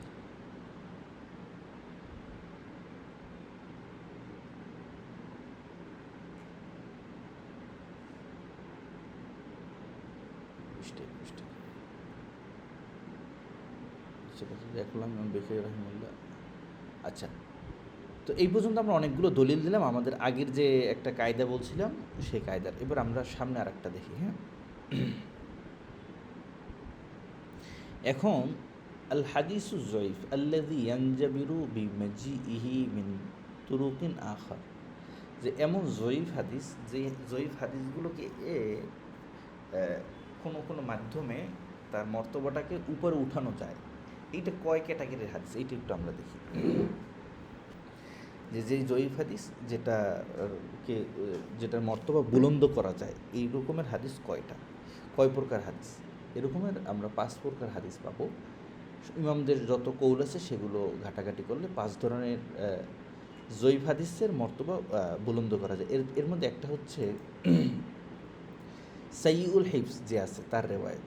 দেখলাম ইমাম বেকাই রহিমাহুল্লাহ। আচ্ছা, তো এই পর্যন্ত আমরা অনেকগুলো দলিল দিলাম আমাদের আগের যে একটা কায়দা বলছিলাম সেই কায়দার। এবার আমরা সামনে আর একটা দেখি। হ্যাঁ, এখন আল হাদিসু জয়ীফ আল্লাযী ইয়ানজাবিরু বিমাজিইহি মিন তুরুকিন আখার, যে এমন জয়ীফ হাদিস, যে জয়ীফ হাদিসগুলোকে কোনো কোনো মাধ্যমে তার মর্তবাটাকে উপরে উঠানো যায়। এইটা কয় ক্যাটাগরির হাদিস, এইটা একটু আমরা দেখি। যে জয়ীফ হাদিস যেটার মর্তবা বুলন্দ করা যায়, এই রকমের হাদিস কয় প্রকার হাদিস, এরকমের আমরা 5 প্রকার হাদিস পাবো। ইমামদের যত কৌল আছে সেগুলো ঘাটাঘাটি করলে 5 ধরনের জয়ীফ হাদিসের মর্তবা বুলন্দ করা যায়। এর মধ্যে একটা হচ্ছে সাইউল হিফস যে আছে তার রেওয়ায়ত,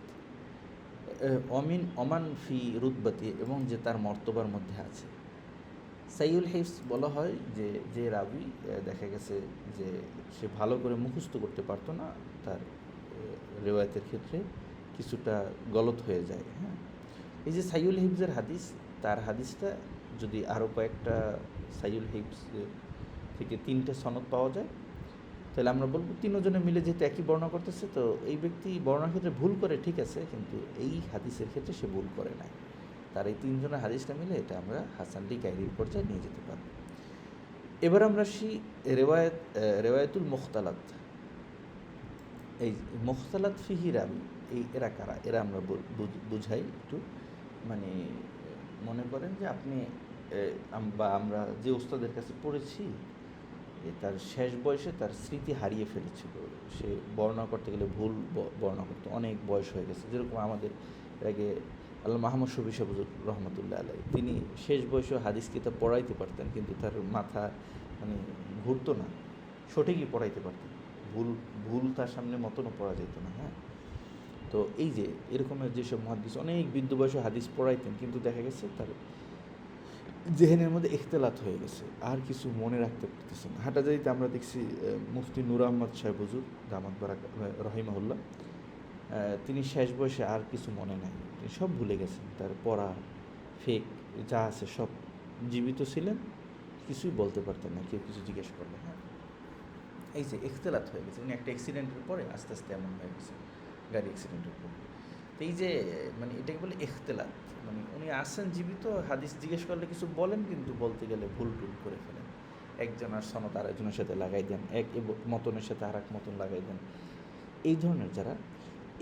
ওমান ফি রুতবাতি, এবং যে তার মর্তবার মধ্যে আছে। সাইউল হিফস বলা হয় যে রাবি দেখা গেছে যে সে ভালো করে মুখস্থ করতে পারতো না, তার রেওয়ায়তের ক্ষেত্রে কিছুটা গলত হয়ে যায়। হ্যাঁ, এই যে সাইউল হিফজের হাদিস, তার হাদিসটা যদি আরও কয়েকটা সাইউল হিফস থেকে 3টে সনদ পাওয়া যায়, তাহলে আমরা বলবো 3 জনে মিলে যেহেতু একই বর্ণনা করতেছে, তো এই ব্যক্তি বর্ণনার ক্ষেত্রে ভুল করে ঠিক আছে, কিন্তু এই হাদিসের ক্ষেত্রে সে ভুল করে নাই। তার এই 3 জনের হাদিসটা মিলে এটা আমরা হাসানলি গায়রির পর্যায়ে নিয়ে যেতে পারব। এবার আমরা আসি রেওয়ায়তুল মুখতালাত। এই মুখতালাত ফিহি রাবি, এরা কারা? এরা আমরা বুঝাই একটু। মানে মনে করেন যে আপনি বা আমরা যে ওস্তাদের কাছে পড়েছি, তার শেষ বয়সে তার স্মৃতি হারিয়ে ফেলেছিল, সে বর্ণনা করতে গেলে ভুল বর্ণনা করতে, অনেক বয়স হয়ে গেছে। যেরকম আমাদের আগে আল্লাহ মাহমুদ শফি সাহেব রহমতুল্লাহ আলাই, তিনি শেষ বয়সে হাদিস কিতাব পড়াইতে পারতেন, কিন্তু তার মাথা মানে ঘুরতো না, সঠিকই পড়াইতে পারতেন, ভুল তার সামনে মতনও পড়া যেত না। হ্যাঁ, তো এই যে এরকমের যেসব মুহাদ্দিস অনেক বৃদ্ধ বয়সে হাদিস পড়াইতেন, কিন্তু দেখা গেছে তার জেহেনের মধ্যে ইখতিলাত হয়ে গেছে, আর কিছু মনে রাখতে পারতেছেন। হাটাজারিতে আমরা দেখছি মুফতি নূর আহমদ সাহেব হুজুর দামাত বারাক রহিমাহুল্লাহ, তিনি শেষ বয়সে আর কিছু মনে নাই, তিনি সব ভুলে গেছেন, তার পড়া ফেক যা আছে সব। জীবিত ছিলেন, কিছুই বলতে পারতেন না, কেউ কিছু জিজ্ঞেস করলে। হ্যাঁ, এই যে ইখতিলাত হয়ে গেছে, উনি একটা অ্যাক্সিডেন্টের পরে আস্তে আস্তে এমন হয়ে গেছে, গাড়ি অ্যাক্সিডেন্টের পরে। তো এই যে মানে এটাকে বলে ইখতিলাত, মানে উনি আসেন জীবিত, হাদিস জিজ্ঞেস করলে কিছু বলেন, কিন্তু বলতে গেলে ভুল টুল করে ফেলেন, একজনের সনদ আরেকজনের সাথে লাগাই দেন, এক মতনের সাথে আর এক মতন লাগাই দেন। এই ধরনের যারা,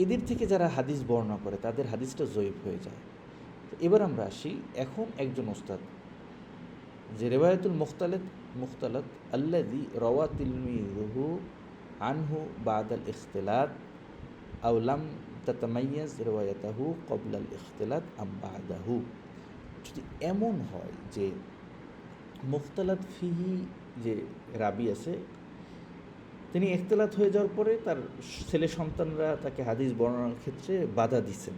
এদের থেকে যারা হাদিস বর্ণনা করে তাদের হাদিসটা জয়ীফ হয়ে যায়। তো এবার আমরা আসি, এখন একজন ওস্তাদ যে রেওয়ায়াতুল মুখতালাত আল্লাযী রাওয়া তিলমিযুহু আনহু বাদাল ইখতিলাত আও লাম তাতামাইয়াজ রিওয়ায়াতাহু ক্বাবলাল ইখতিলাত আম বাদাহু। যদি এমন হয় যে মুখতালাত ফিহি যে রাবি আছে, তিনি ইখতিলাত হয়ে যাওয়ার পরে তার ছেলে সন্তানরা তাকে হাদিস বর্ণনার ক্ষেত্রে বাধা দিচ্ছেন,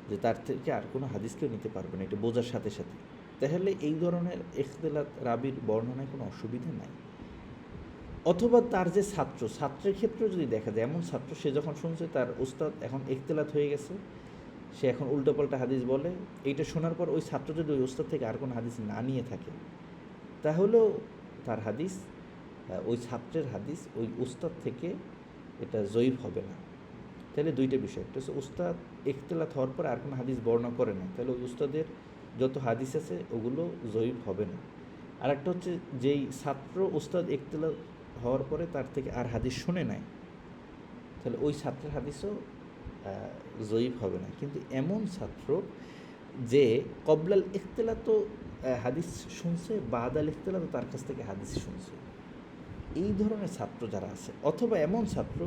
যে তার থেকে আর কোনো হাদিস কেউ নিতে পারবে না, এটা বোঝার সাথে সাথে, তাহলে এই ধরনের ইখতিলাত রাবির বর্ণনায় কোনো অসুবিধা নাই। অথবা তার যে ছাত্রের ক্ষেত্রেও যদি দেখা যায়, এমন ছাত্র সে যখন শুনছে তার উস্তাদ এখন ইখতিলাত হয়ে গেছে, সে এখন উল্টোপাল্টা হাদিস বলে, এইটা শোনার পর ওই ছাত্র যদি ওই উস্তাদ থেকে আর কোনো হাদিস না নিয়ে থাকে, তাহলেও তার হাদিস, ওই ছাত্রের হাদিস ওই উস্তাদ থেকে এটা জয়ীফ হবে না। তাহলে দুইটা বিষয়, একটা হচ্ছে উস্তাদ ইখতিলাত হওয়ার পর আর কোনো হাদিস বর্ণনা করে না, তাহলে ওই উস্তাদের যত হাদিস আছে ওগুলো জয়ীফ হবে না। আর একটা হচ্ছে যেই ছাত্র উস্তাদ ইখতিলাত হওয়ার পরে তার থেকে আর হাদিস শুনে নাই, তাহলে ওই ছাত্রের হাদিসও জয়ীফ হবে না। কিন্তু এমন ছাত্র যে কবলাল ইখতিলাত হাদিস শুনছে, বাদাল ইখতিলাত তার কাছ থেকে হাদিস শুনছে, এই ধরনের ছাত্র যারা আছে, অথবা এমন ছাত্র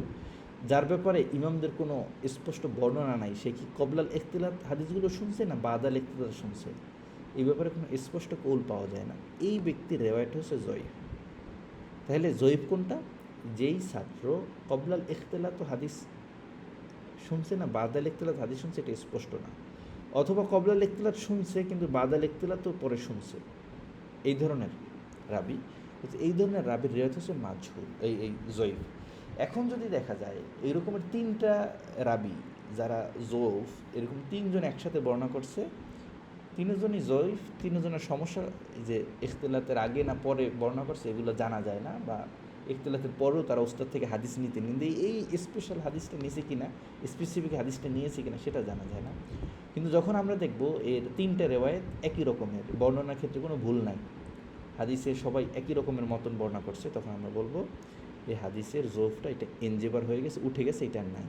যার ব্যাপারে ইমামদের কোনো স্পষ্ট বর্ণনা নাই, সে কি কবলাল ইখতিলাত হাদিসগুলো শুনছে না বাদাল ইখতিলাত শুনছে, এই ব্যাপারে কোনো স্পষ্ট কৌল পাওয়া যায় না, এই ব্যক্তির রেওয়ায়ত হচ্ছে জয়ীফ। তাহলে জয়ীফ কোনটা? যেই ছাত্র কবলাল ইখতিলাত হাদিস শুনছে না বাদাল ইখতিলাত হাদিস শুনছে, এটা স্পষ্ট না, অথবা কবলাল ইখতিলাত শুনছে কিন্তু বাদাল ইখতিলাতও পরে শুনছে, এই ধরনের রাবি, এই ধরনের রাবির রেওয়ায়ত হচ্ছে মাজহুল, এই জয়ীফ। এখন যদি দেখা যায় এইরকমের 3টা রাবি যারা জয়ীফ, এরকম 3 জন একসাথে বর্ণনা করছে, 3 জনই জয়ীফ, 3 জনের সমস্যা যে ইখতিলাতের আগে না পরে বর্ণনা করছে এগুলো জানা যায় না, বা ইখতিলাতের পরেও তারা ওস্তাদ থেকে হাদিস নিতে নিতে এই স্পেশাল হাদিসটা নিয়েছে কিনা, স্পেসিফিক হাদিসটা নিয়েছে কিনা সেটা জানা যায় না। কিন্তু যখন আমরা দেখব এর 3টা রেওয়ায়েত একই রকমের, বর্ণনার ক্ষেত্রে কোনো ভুল নাই, হাদিসে সবাই একই রকমের মতন বর্ণনা করছে, তখন আমরা বলবো এই হাদিসের জোফটা এটা এনজেবার হয়ে গেছে, উঠে গেছে, এটা নাই।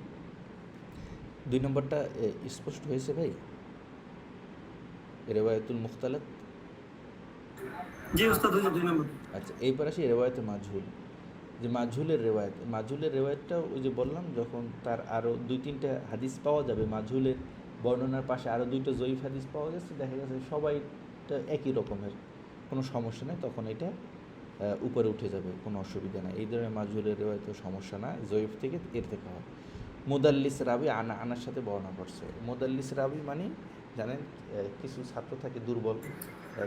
2 নম্বরটা স্পষ্ট হয়েছে ভাই, রেওয়ায়াতুল মুখতালাত। জি ওস্তাদ, 2 নম্বর। আচ্ছা, এইবার আসি রেওয়ায়াতে মাজহুল, যে মাজহুলের রেওয়ায়তটা ওই যে বললাম, যখন তার আরও 2-3টা হাদিস পাওয়া যাবে মাজহুলের বর্ণনার পাশে আরও 2টা জয়ীফ হাদিস পাওয়া গেছে, দেখা গেছে সবাইটা একই রকমের, কোনো সমস্যা নেই, তখন এটা উপরে উঠে যাবে, কোনো অসুবিধা নেই। এই ধরনের মাজহুরের রেওয়ায়তে সমস্যা না, জয়ীফ থেকে এর থেকে হয়। মুদাল্লিস রাবি আনার সাথে বর্ণনা করছে। মুদাল্লিস রাবি মানে জানেন কিছু ছাত্র থাকে দুর্বল,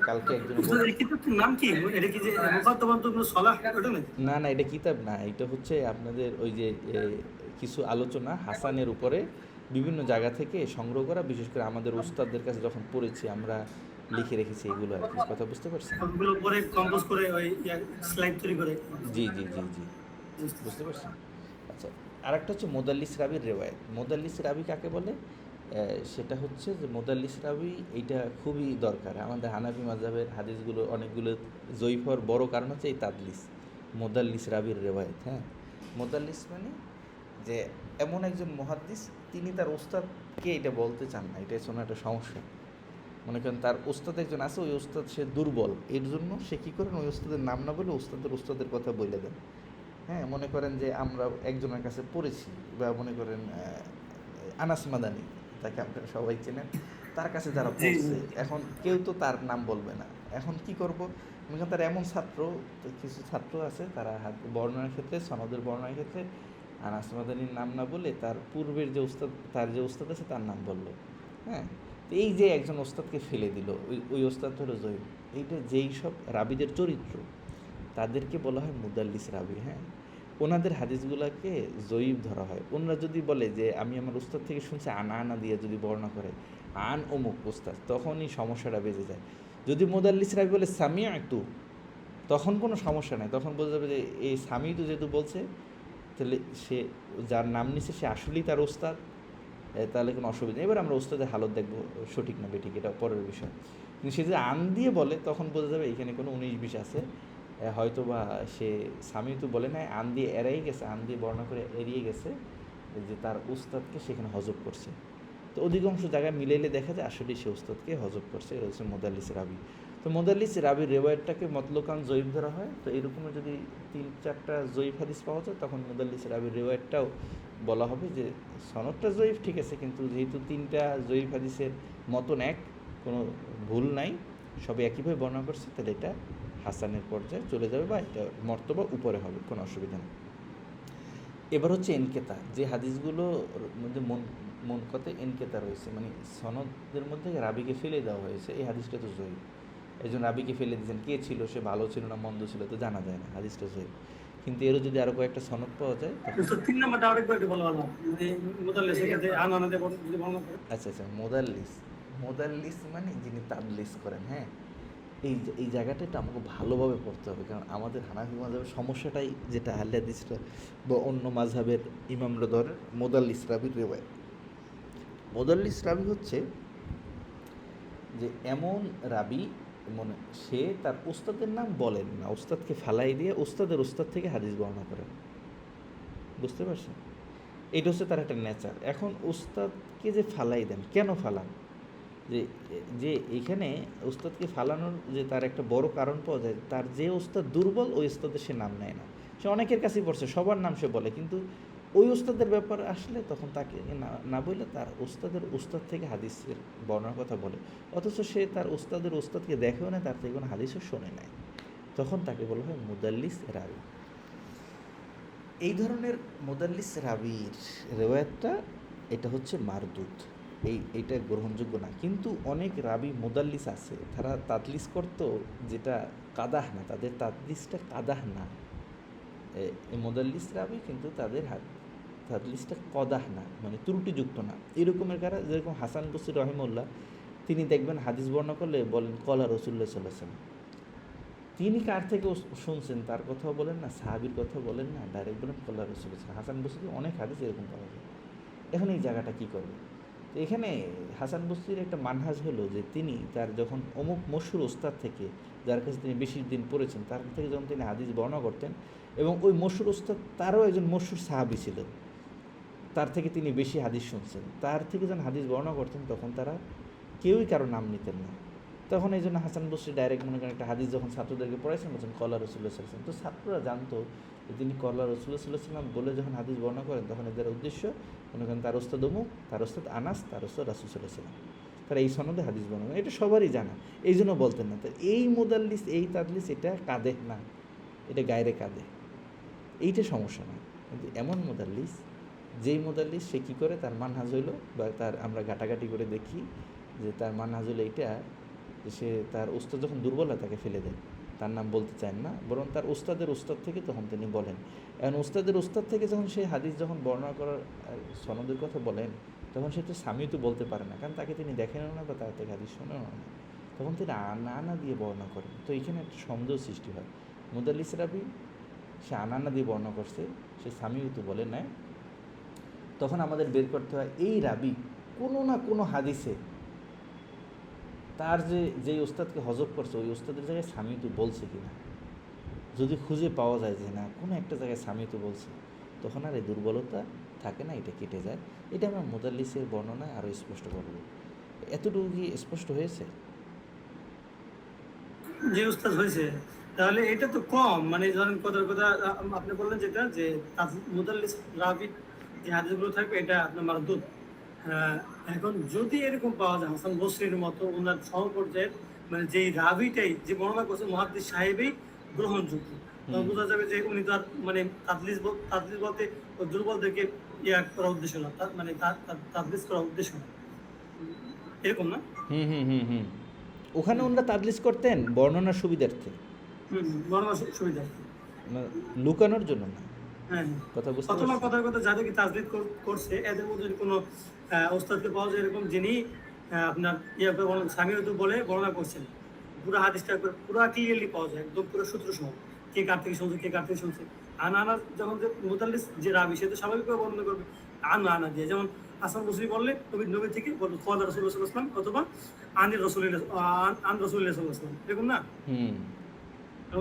কালকে একজনে নাম কি? এটা কি যে সলাহ ওটা না? না না, এটা কিতাব না, এটা হচ্ছে আপনাদের ওই যে কিছু আলোচনা হাসানের উপরে বিভিন্ন জায়গা থেকে সংগ্রহ করা, বিশেষ করে আমাদের উস্তাদদের কাছে যখন পড়েছি আমরা লিখে রেখেছি এগুলো আর কি, কথা বুঝতে পারছেন? ওগুলো পরে কম্পোজ করে ওই স্লাইড তৈরি করে। জি জি জি জি, বুঝতে পারছেন। আচ্ছা, আরেকটা হচ্ছে মোদাল্লিস রাবির রেওয়ায়েত। মোদাল্লিস রাবি কাকে বলে? সেটা হচ্ছে যে মোদাল্লিস রাবি এইটা খুবই দরকার। আমাদের হানাফি মাযহাবের হাদিসগুলো অনেকগুলো জয়ীফ হওয়ার বড় কারণ হচ্ছে এই তাদলিস, মোদাল্লিস রাবির রেওয়ায়েত। হ্যাঁ, মোদাল্লিস মানে যে এমন একজন মুহাদ্দিস তিনি তার ওস্তাদকে এটা বলতে চান না, এটা শোনা একটা সমস্যা। মনে করেন তার ওস্তাদ একজন আছে, ওই ওস্তাদ সে দুর্বল, এর জন্য সে কী করেন, ওই ওস্তাদের নাম না বলে ওস্তাদের কথা বলে দেন। হ্যাঁ, মনে করেন যে আমরা একজনের কাছে পড়েছি, বা মনে করেন আনাস মাদানি, তাকে আপনারা সবাই চেনেন, তার কাছে যারা পড়ছে, এখন কেউ তো তার নাম বলবে না। এখন কি করব, মনে করেন তার এমন ছাত্র, কিছু ছাত্র আছে তারা বর্ণনার ক্ষেত্রে, সনদের বর্ণনার ক্ষেত্রে আনাস মাদানির নাম না বলে তার পূর্বের যে ওস্তাদ, তার যে ওস্তাদ আছে তার নাম বললো। হ্যাঁ, তো এই যে একজন ওস্তাদকে ফেলে দিল, ওই ওস্তাদ হলো জয়ীফ। এইটা যেই সব রাবিদের চরিত্র তাদেরকে বলা হয় মুদাল্লিস রাবি। হ্যাঁ, ওনাদের হাদিসগুলোকে জয়ীফ ধরা হয়। ওনারা যদি বলে যে আমি আমার উস্তাদ থেকে শুনছি, আনা দিয়ে যদি বর্ণনা করে আন অমুক উস্তাদ, তখনই সমস্যাটা বেজে যায়। যদি মুদাল্লিস রাবি বলে সামিআতু, তখন কোনো সমস্যা নেই, তখন বোঝা যাবে যে এই সামিআতু যেহেতু বলছে, তাহলে সে যার নাম নিচ্ছে সে আসলেই তার ওস্তাদ, তাহলে কোনো অসুবিধা নেই। এবার আমরা ওস্তাদের হালত দেখবো সঠিক না বেঠিক, এটা পরের বিষয়। কিন্তু সে যে আন দিয়ে বলে, তখন বোঝা যাবে এখানে কোনো 19-20 আছে, হয়তো বা সে স্বামী তো বলে না, আন দিয়ে এড়াই গেছে, আন দিয়ে বর্ণনা করে এড়িয়ে গেছে, যে তার উস্তাদকে সেখানে হজব করছে। তো অধিকাংশ জায়গায় মিলাইলে দেখা যায় আসলে সে উস্তাদকে হজব করছে, এটা হচ্ছে মোদাল্লিস রাবি। তো মোদাল্লিস রাবির রেওয়ায়তটাকে মতলকান জয়ীফ ধরা হয়। তো এরকমের যদি 3-4টা জয়ীফ হাদিস পাওয়া যায়, তখন মোদাল্লিস রাবির রেওয়ায়তটাও বলা হবে যে সনদটা জয়ীফ ঠিক আছে, কিন্তু যেহেতু 3টা জয়ীফ হাদিসের মতন এক, কোনো ভুল নাই, সবে একইভাবে বর্ণনা করছে, তাহলে এটা হাসানের পর্যায়ে চলে যাবে, বা এটা মর্তবা উপরে হবে, কোনো অসুবিধা নেই। এবার হচ্ছে এনকেতা, যে হাদিসগুলোর মধ্যে মন কথা এনকেতা রয়েছে, মানে সনদের মধ্যে রাবিকে ফেলে দেওয়া হয়েছে, এই হাদিসটা তো জয়ীফ। একজন রাবিকে ফেলে দিয়েছেন, কে ছিল, সে ভালো ছিল না মন্দ ছিল তো জানা যায় না, হাদিসটা জয়ীফ। কিন্তু এরও যদি আরও কয়েকটা সনদ পাওয়া যায়, আচ্ছা আচ্ছা, মোদাল্লিস মানে যিনি তাদলিস করেন। হ্যাঁ, এই জায়গাটা একটু আমাকে ভালোভাবে পড়তে হবে, কারণ আমাদের হানাফি মাযহাবের সমস্যাটাই যেটা আহলে হাদিসরা বা অন্য মাযহাবের ইমামরা ধরে, মোদাল্লিস রাবির রেওয়ায়েত। মোদাল্লিস রাবি হচ্ছে যে এমন রাবি, মনে সে তার উস্তাদের নাম বলেন না, উস্তাদকে ফালাই দিয়ে উস্তাদের উস্তাদ থেকে হাদিস বর্ণনা করেন, বুঝতে পারছেন? এটা হচ্ছে তার একটা নেচার। এখন উস্তাদকে যে ফালাই দেন, কেন ফালান? যে এইখানে উস্তাদকে ফালানোর যে তার একটা বড় কারণ পাওয়া যায়, তার যে উস্তাদ দুর্বল, ওই উস্তাদের সে নাম নেয় না। সে অনেকের কাছেই পড়ছে, সবার নাম সে বলে, কিন্তু ওই উস্তাদের ব্যাপার আসলে তখন তাকে না বলে তার উস্তাদ থেকে হাদিসের বর্ণনার কথা বলে, অথচ সে তার উস্তাদকে দেখেও না, তার থেকে কোনো হাদিসও শোনে নাই, তখন তাকে বলা হয় মুদাল্লিস রাবি। এই ধরনের মুদাল্লিস রাবির রেওয়ায়াতটা এটা হচ্ছে মারদুদ, এইটা গ্রহণযোগ্য না। কিন্তু অনেক রাবি মুদাল্লিস আছে, তারা তাদলিস করতো, যেটা কাদাহ না, তাদের তাদলিসটা কাদাহ না, মুদাল্লিস রাবি কিন্তু তাদের তাদলিসটা কদাহ না, মানে ত্রুটিযুক্ত না। এরকমের কারা, যেরকম হাসান বসরি রহিমউল্লাহ, তিনি দেখবেন হাদিস বর্ণনা করলে বলেন কলা রাসূলুল্লাহ সাল্লাল্লাহু আলাইহি ওয়াসাল্লাম। তিনি কার থেকে শুনছেন তার কথাও বলেন না, সাহাবীর কথা বলেন না, ডাইরেক্ট বলেন কলা রাসূলুল্লাহ। হাসান বসরি অনেক হাদিস এরকম পাওয়া যায়। এখন এই জায়গাটা কী করবে? তো এখানে হাসান বসরির একটা মানহাজ হলো যে তিনি তার যখন অমুক মশহুর ওস্তাদ থেকে, যার কাছে তিনি বেশি দিন পড়েছেন, তার থেকে যখন তিনি হাদিস বর্ণনা করতেন, এবং ওই মশহুর ওস্তাদ তারও একজন মশহুর সাহাবী ছিলেন, তার থেকে তিনি বেশি হাদিস শুনছেন, তার থেকে যখন হাদিস বর্ণনা করতেন, তখন তারা কেউই কারো নাম নিতেন না, তখন এই জন্য হাসান বসরি ডাইরেক্ট মনে করেন একটা হাদিস যখন ছাত্রদেরকে পড়াইছেন বলছেন কল্লা রসুল্লাহ সাল্লাম, তো ছাত্ররা জানতো যে তিনি কল্লা রসুল্লাহ সাল্লাম বলে যখন হাদিস বর্ণনা করেন তখন এদের উদ্দেশ্য মনে করেন তার ওস্তাদ অমুক, তার ওস্তাদ আনাস, তার ওস্তাদ রাসূল সাল্লাল্লাহু আলাইহি ওয়াসাল্লাম, তারা এই সনদে হাদিস বর্ণনা করেন। এটা সবারই জানা, এই জন্য বলতেন না। তো এই মুদাল্লিস, এই তাদলিস, এটা কাঁদে না, এটা গায়রে কাঁদে, এইটা সমস্যা না। কিন্তু এমন মুদাল্লিস, যেই মুদাল্লিস সে কী করে, তার মানহাজ হইল বা তার আমরা ঘাটাঘাটি করে দেখি যে তার মানহাজ হইলো এইটা যে সে তার উস্তাদ যখন দুর্বল হয় তাকে ফেলে দেয়, তার নাম বলতে চান না, বরং তার উস্তাদের উস্তাদ থেকে তখন তিনি বলেন। এখন উস্তাদের উস্তাদ থেকে যখন সেই হাদিস যখন বর্ণনা করার সনদের কথা বলেন তখন সে তো স্বামীও তো বলতে পারে না, কারণ তাকে তিনি দেখেনও না বা তার থেকে হাদিস শোনেও না, তখন তিনি আনা দিয়ে বর্ণনা করেন। তো এখানে একটা সন্দেহ সৃষ্টি হয়, মুদাল্লিস রাবি সে আনা দিয়ে বর্ণনা করছে, সে স্বামীও তো বলে নাই, তখন আমাদের বের করতে হয় এই রাবি কোনো না কোনো হাদিসে তার যেই ওস্তাদকে হজব করছে ওই ওস্তাদের জায়গায় স্বামী তো বলছে কিনা। যদি খুঁজে পাওয়া যায় যে না কোনো একটা জায়গায় স্বামী তো বলছে, তখন আর এই দুর্বলতা থাকে না, এটা কেটে যায়। এটা আমরা মুদাল্লিসের বর্ণনায় আরও স্পষ্ট করব। এতটুকু কি স্পষ্ট হয়েছে? যে উস্তাদ হয়েছে, তাহলে এটা তো কম, মানে ধরেন কথার কথা আপনি বললেন যেটা যে মুদাল্লিস রাবি যে হাদিসগুলো থাকবে এটা আপনার মারদুদ। এখন যদি এরকম পাওয়া যায় হাসান বসরির মতো ওনার সমপর্যায়ের, মানে যে রাবিটাই যে বর্ণনা করছে মুহাদ্দিস সাহেবই গ্রহণযোগ্য, তখন বোঝা যাবে যে উনি তো আর মানে তাদলিস বলতে ওই দুর্বলদেরকে ইয়া করার উদ্দেশ্য না, মানে তাদলিস করার উদ্দেশ্য না, এরকম না? ওখানে ওনারা তাদলিস করতেন বর্ণনার সুবিধার্থে, বর্ণনা সুবিধা, লুকানোর জন্য না। হ্যাঁ, কথা বুঝতে অথবা পারছেন? কথার কথা যাদেরকে তাজদিদ করছে এদের মধ্যে যদি কোনো ওস্তাদকে পাওয়া যায় এরকম, যিনি আপনার স্বামীও তো বলে বর্ণনা করছেন, পুরো হাদিসটা পুরো ক্লিয়ারলি পাওয়া যায়, একদম পুরো সূত্র সহ, কে কার থেকে শুনছে, কে কার থেকে শুনছে। আনা যেমন যে মুতাল্লিস যে রাবি, সে তো স্বাভাবিকভাবে বর্ণনা করবে আনা দিয়ে, যেমন হাসান বসরি বললে নবী থেকে বলবে খোদা রাসূলুল্লাহ সাল্লাল্লাহু আলাইহি ওয়াসাল্লাম, অথবা আনির রাসূলিল্লাহ রাসূলিল্লাহ সাল্লাল্লাহু আলাইহি ওয়াসাল্লাম, এরকম না?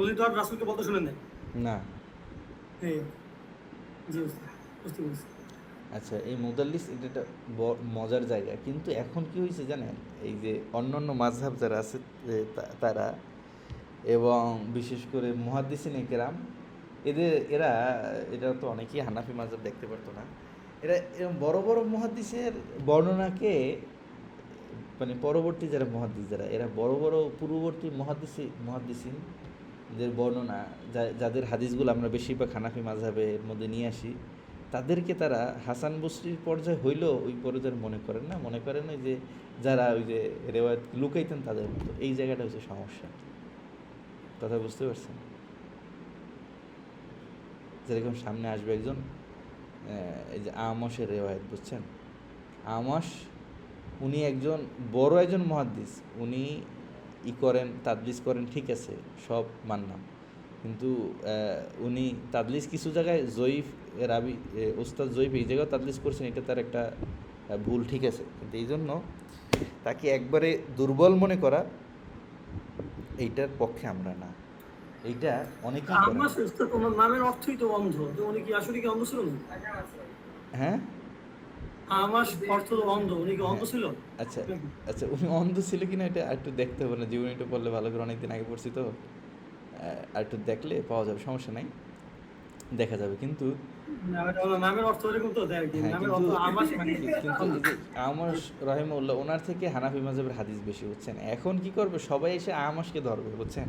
উনি তো আর রাসূলকে বলতে শুনেন না। হ্যাঁ, জি বুঝতে পেরেছি। আচ্ছা, এই মুদাল্লিস এটা একটা মজার জায়গা, কিন্তু এখন কি হয়েছে জানেন, এই যে অন্যান্য মাযহাব যারা আছে তারা, এবং বিশেষ করে মুহাদ্দিসিনে কেরাম, এরা তো অনেকেই হানাফি মাযহাব দেখতে পারতো না, এরা এরকম বড় বড় মুহাদ্দিসের বর্ণনাকে, মানে পরবর্তী যারা মুহাদ্দিস যারা, এরা বড় বড় পূর্ববর্তী মুহাদ্দিসিনদের বর্ণনা, যাদের হাদিসগুলো আমরা বেশিরভাগ হানাফি মাযহাবের মধ্যে নিয়ে আসি, তাদেরকে তারা হাসান বসরির পর্যায়ে হইলেও ওই পর্যায়ের মনে করেন না, মনে করেন ওই যে যারা ওই যে রেওয়ায়ত লুকাইতেন তাদের মতো। এই জায়গাটা হচ্ছে সমস্যা। কথা বুঝতে পারছেন? যেরকম সামনে আসবে একজন, এই যে আমশের রেওয়ায়ত, বুঝছেন? আমশ উনি একজন বড় একজন মুহাদ্দিস, উনি করেন, তাদলিস করেন, ঠিক আছে, সব মানলাম, কিন্তু উনি তাদলিস কিছু জায়গায় জয়ীফ রাবি, ওস্তাদ জয়ীফ এই জায়গায় তাদলিস করছেন, এটা তার একটা ভুল, ঠিক আছে, কিন্তু এই জন্য তাকে একবারে দুর্বল মনে করা এইটার পক্ষে আমরা না। এইটা অনেকেই করে। আমার উস্তাদ ওনার নামের অর্থই তো অন্ধ, তো উনি কি আসলে কি অন্ধ ছিল না? হ্যাঁ, আমার অর্থ তো অন্ধ, উনি কি অন্ধ ছিল? আচ্ছা আচ্ছা, উনি অন্ধ ছিল কিনা এটা একটু দেখতে হবে না, জীবনীটা পড়লে ভালো করে, অনেকদিন আগে পড়ছি তো, আর একটু দেখলে পাওয়া যাবে, সমস্যা নাই, দেখা যাবে। কিন্তু নামের অর্থ এরকম তো দেয়, নামের অর্থ আমাস মানে কি? কিন্তু আমশ রহিমাহুল্লাহ ওনার থেকে হানাফি মাযহাবের হাদিস বেশি, বুঝছেন? এখন কি করবে, সবাই এসে আমশকে ধরবে, বুঝছেন?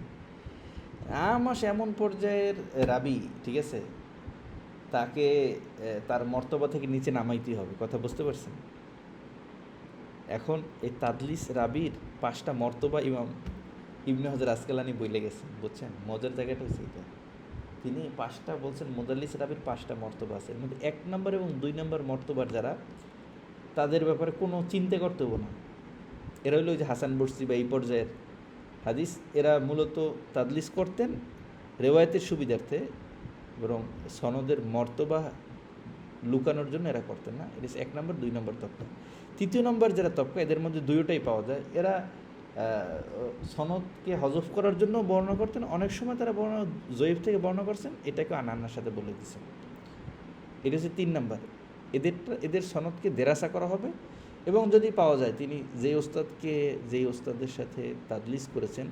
আমশ এমন পর্যায়ের রাবি, ঠিক আছে, তাকে তার মর্তবা থেকে নিচে নামাইতেই হবে। কথা বুঝতে পারছেন? এখন এই তাদলিস রাবির 5টা মর্তবা ইমাম ইবনে হাজার আসকালানি বইলে গেছেন, বুঝছেন? মজার জায়গাটা হচ্ছে এটা, তিনি 5টা বলছেন, মুদাল্লিস রাবির 5টা মর্তবা আছে, এর মধ্যে 1 নম্বর এবং 2 নম্বর মর্তবার যারা, তাদের ব্যাপারে কোনো চিন্তা করতে হবে না। এরা হলো ওই যে হাসান বসরি বা এই পর্যায়ের হাদিস, এরা মূলত তাদলিস করতেন রেওয়ায়তের সুবিধার্থে, বরং সনদের মর্তবা লুকানোর জন্য এরা করতেন না। এটা 1 নম্বর 2 নম্বর তবকা। 3য় নম্বর যারা তবকা, এদের মধ্যে দুইটাই পাওয়া যায়, এরা সনদকে হজফ করার জন্য বর্ণনা করতেন, অনেক সময় তারা বর্ণনা জয়ীফ থেকে বর্ণনা করছেন, এটাকে আনান্নার সাথে বলে দিচ্ছেন। এটা হচ্ছে 3 নম্বর। এদের সনদকে দেরাসা করা হবে এবং যদি পাওয়া যায় তিনি যেই ওস্তাদের সাথে তাদলিস করেছেন,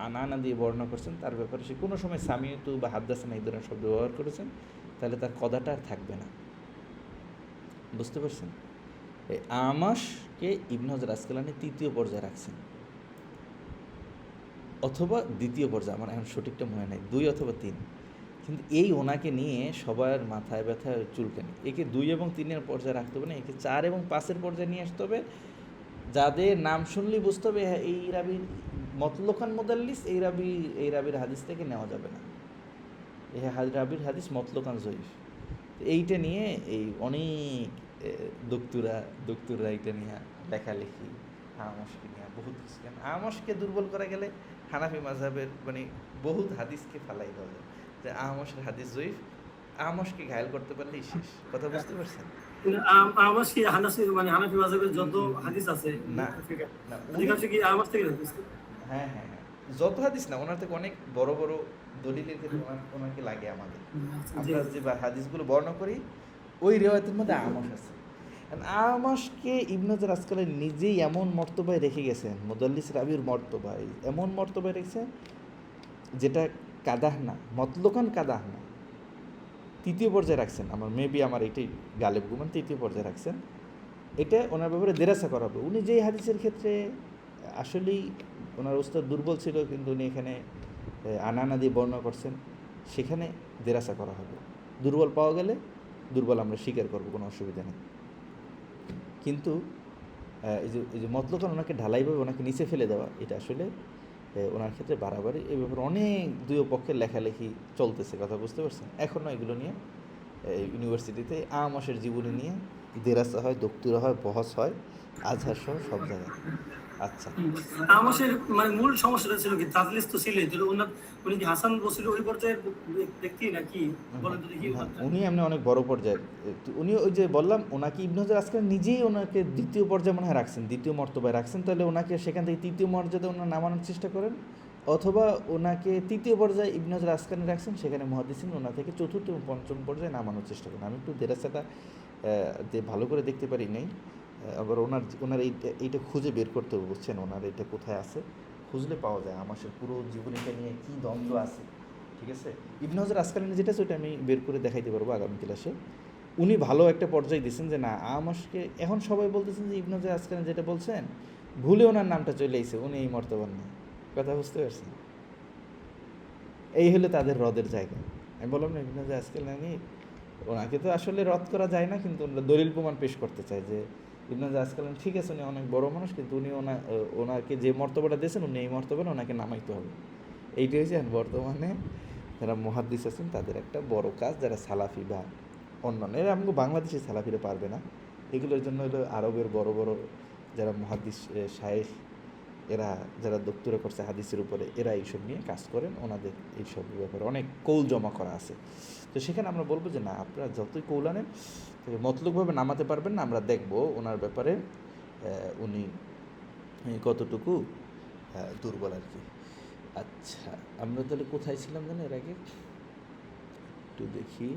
আনা দিয়ে বর্ণনা করছেন, তার ব্যাপারে সে কোনো সময় সামিয়তু বা হাদ্দাসানা এই ধরনের শব্দ ব্যবহার করেছেন, তাহলে তার কদাটা আর থাকবে না। বুঝতে পারছেন? এই আমাশকে ইবনে হাজার আসকালানি তৃতীয় পর্যায়ে রাখছেন, অথবা দ্বিতীয় পর্যায়ে, আমার এখন সঠিকটা মনে নেই, 2 অথবা 3। কিন্তু এই ওনাকে নিয়ে সবার মাথায় ব্যথা, চুলকানি। একে 2 এবং 3-এর পর্যায়ে রাখতে হবে না, একে 4 এবং 5-এর পর্যায়ে নিয়ে আসতে হবে। যাদের নাম শুনলেই বুঝতে হবে হ্যাঁ এই রাবির মতলকান মুদাল্লিস, এই রাবির হাদিস থেকে নেওয়া যাবে না, এই রাবির হাদিস মতলকান জয়ীফ। এইটা নিয়ে এই অনেক দক্তুরা এইটা নিয়ে লেখালেখি, আমশকে নিয়ে বহুত কিছু। কেন আমশকে দুর্বল করা গেলে হানাফি মাযহাবের মানে বহুত হাদিসকে ফালাই দেওয়া যায়, যে আমশের হাদিস জয়ীফ, আমশকে ঘায়েল করতে পারলেই শেষ। কথা বুঝতে পারছেন? আমাস কি হানাফি মাযহাবের যত হাদিস আছে না না অধিকাংশ কি আমাস থেকে হাদিস? হ্যাঁ, যত হাদিস না, ওনার থেকে অনেক বড় বড় দলিলের ক্ষেত্রে ওনাকে লাগে আমাদের। আমরা যে হাদিসগুলো বর্ণনা করি ওই রিওয়ায়াতের মধ্যে আমাশ আছে। আমাশকে ইবনে হাজার আসকালানি নিজেই এমন মর্তবায় রেখে গেছেন, মুদাল্লিস রাবির মর্তবায় এমন মর্তবায় রেখেছেন যেটা কাদাহ না, মতলকান কাদাহ না, তৃতীয় পর্যায়ে রাখছেন। আমার এটাই গালেব গুমান, তৃতীয় পর্যায়ে রাখছেন। এটা ওনার ব্যাপারে দেরাসা করা হবে। উনি যেই হাদিসের ক্ষেত্রে আসলেই ওনার ওস্তাদ দুর্বল ছিল, কিন্তু উনি এখানে আনা দিয়ে বর্ণনা করছেন, সেখানে দেরাসা করা হবে। দুর্বল পাওয়া গেলে দুর্বল আমরা স্বীকার করবো, কোনো অসুবিধা নেই। কিন্তু এই যে মতলকান ওনাকে ঢালাইভাবে ওনাকে নিচে ফেলে দেওয়া, এটা আসলে ওনার ক্ষেত্রে বাড়াবাড়ি। এই ব্যাপারে অনেক দুই পক্ষের লেখালেখি চলতেছে, কথা বুঝতে পারছেন? এখনও এগুলো নিয়ে ইউনিভার্সিটিতে আমাশের জীবনী নিয়ে দেরাসা হয়, দক্তুরা হয়, বহস হয়, আজহার সহ সব জায়গায়। আচ্ছা, আমাসের মূল সমস্যাটা ছিল কি? তাদলিস তো ছিলই, উনি কি হাসান বসরির ওই পর্যায়ের ব্যক্তি নাকি? বলেন তো দেখি। উনি এমনি অনেক বড় পর্যায়ের। উনি ওই যে বললাম, ওনাকে ইবনে হাজার আসকালানি নিজেই ওনাকে দ্বিতীয় পর্যায়ে মনে হয় রাখছেন, দ্বিতীয় মর্তবায় রাখছেন। তাহলে ওনাকে সেখান থেকে তৃতীয় মর্যাদা ওনার নামানোর চেষ্টা করেন, অথবা ওনাকে তৃতীয় পর্যায়ে ইবনে হাজার আসকালানি রাখছেন, সেখানে মুহাদ্দিসিন ওনা থেকে চতুর্থ এবং পঞ্চম পর্যায়ে নামানোর চেষ্টা করেন। আমি একটু দেরাসাটা ভালো করে দেখতে পারি নাই, আবার ওনার এইটা খুঁজে বের করতে হবে, বুঝছেন? ওনার এটা কোথায় আছে খুঁজলে পাওয়া যায়, আমাদের পুরো জীবনীটা নিয়ে কী দ্বন্দ্ব আছে। ঠিক আছে, ইবনে হাজার আসকালানি যেটা আছে ওটা আমি বের করে দেখাইতে পারবো আগামী ক্লাসে। উনি ভালো একটা পর্যায়ে দিয়েছেন যে না আমাশকে, এখন সবাই বলতেছেন যে ইবনে হাজার আসকালানি যেটা বলছেন ভুলে ওনার নামটা চলে এসেছে, উনি এই মর্তবান নেই। কথা বুঝতে পারছেন? এই হলো তাদের রদের জায়গা। আমি বললাম না ইবনে হাজার আসকালানি, ওনাকে তো আসলে রদ করা যায় না, কিন্তু দলিল প্রমাণ পেশ করতে চায় যে ইবনে হাজার আসকালানি ঠিক আছে, উনি অনেক বড় মানুষ, কিন্তু উনি ওনাকে যে মর্তবাটা দিয়েছেন উনি এই মর্তবাটা ওনাকে নামাইতে হবে। এইটাই হচ্ছে বর্তমানে যারা মুহাদ্দিস আছেন তাদের একটা বড় কাজ, যারা সালাফি বা অন্যান্য, এরা আমাকে বাংলাদেশি সালাফিরা পারবে না, এগুলোর জন্য হলো আরবের বড় বড় যারা মুহাদ্দিস শায়েখ, এরা যারা দক্তুরা করছে হাদিসের উপরে, এরা এইসব নিয়ে কাজ করেন, ওনাদের এইসব ব্যাপারে অনেক কৌল জমা করা আছে। তো সেখানে আমরা বলবো যে না, আপনারা যতই কৌল আনেন মতলকভাবে নামাতে পারবেন না। আমরা দেখব ওনার ব্যাপারে উনি কতটুকু দুর্বল আর কি। আচ্ছা, আমরা তাহলে কোথায় ছিলাম জানেন এর আগে? একটু দেখি,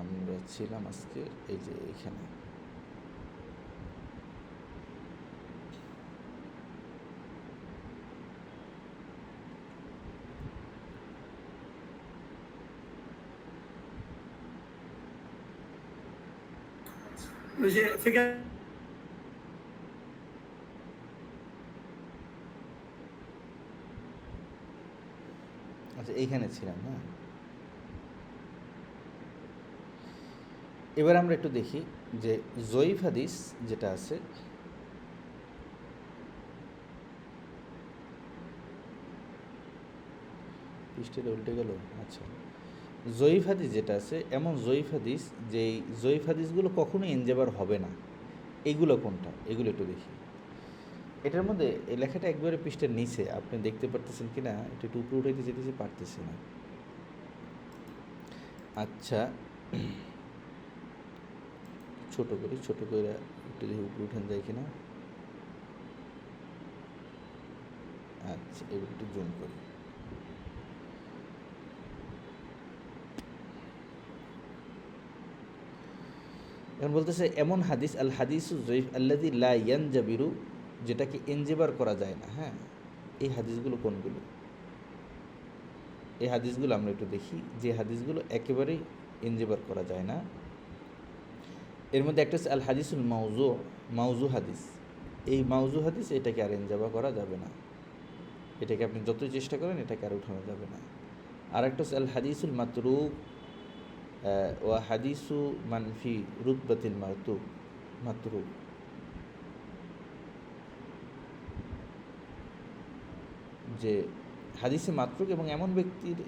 আমরা ছিলাম আজকে এই যে এখানে। ওই যে ফিকাহ আচ্ছা, এইখানে ছিলাম না। এবার আমরা একটু দেখি যে জয়ীফ হাদিস যেটা আছে, পৃষ্ঠের উল্টে গেল। আচ্ছা, জয়ীফ হাদিস যেটা আছে, এমন জয়ীফ হাদিস যেই জয়ীফ হাদিসগুলো কখনোই এনজেবার হবে না, এগুলো কোনটা, এগুলো একটু দেখি। এটার মধ্যে এই লেখাটা একবারে পৃষ্ঠের নিচে, আপনি দেখতে পারতেছেন কি না? এটা একটু উপরে উঠাইতে যেতেছি, পারতেছি না। আচ্ছা, ছোট করে একটু দেখি উপরে উঠান যায় কিনা। আচ্ছা, এবার একটু জুম করি। এখন বলতেছে এমন হাদিস আল হাদিসু জয়ীফ আল্লাযী লা ইয়ানজাবিরু, যেটাকে এনজেবার করা যায় না। হ্যাঁ, এই হাদিসগুলো কোনগুলো? এই হাদিসগুলো আমরা একটু দেখি, যে হাদিসগুলো একেবারেই এনজেবার করা যায় না। এর মধ্যে একটা হচ্ছে আল হাদিসুল মাউজু, মাউজু হাদিস। এই মাউজু হাদিস, এটাকে আর এনজাবা করা যাবে না। এটাকে আপনি যতই চেষ্টা করেন এটাকে আর উঠানো যাবে না। আর একটা হচ্ছে আল হাদিসুল মাতরুক ওয়া হাদিসু মানফি রুতবাতিল মাতরুক। যে হাদিসে মাতরুক এবং এমন ব্যক্তির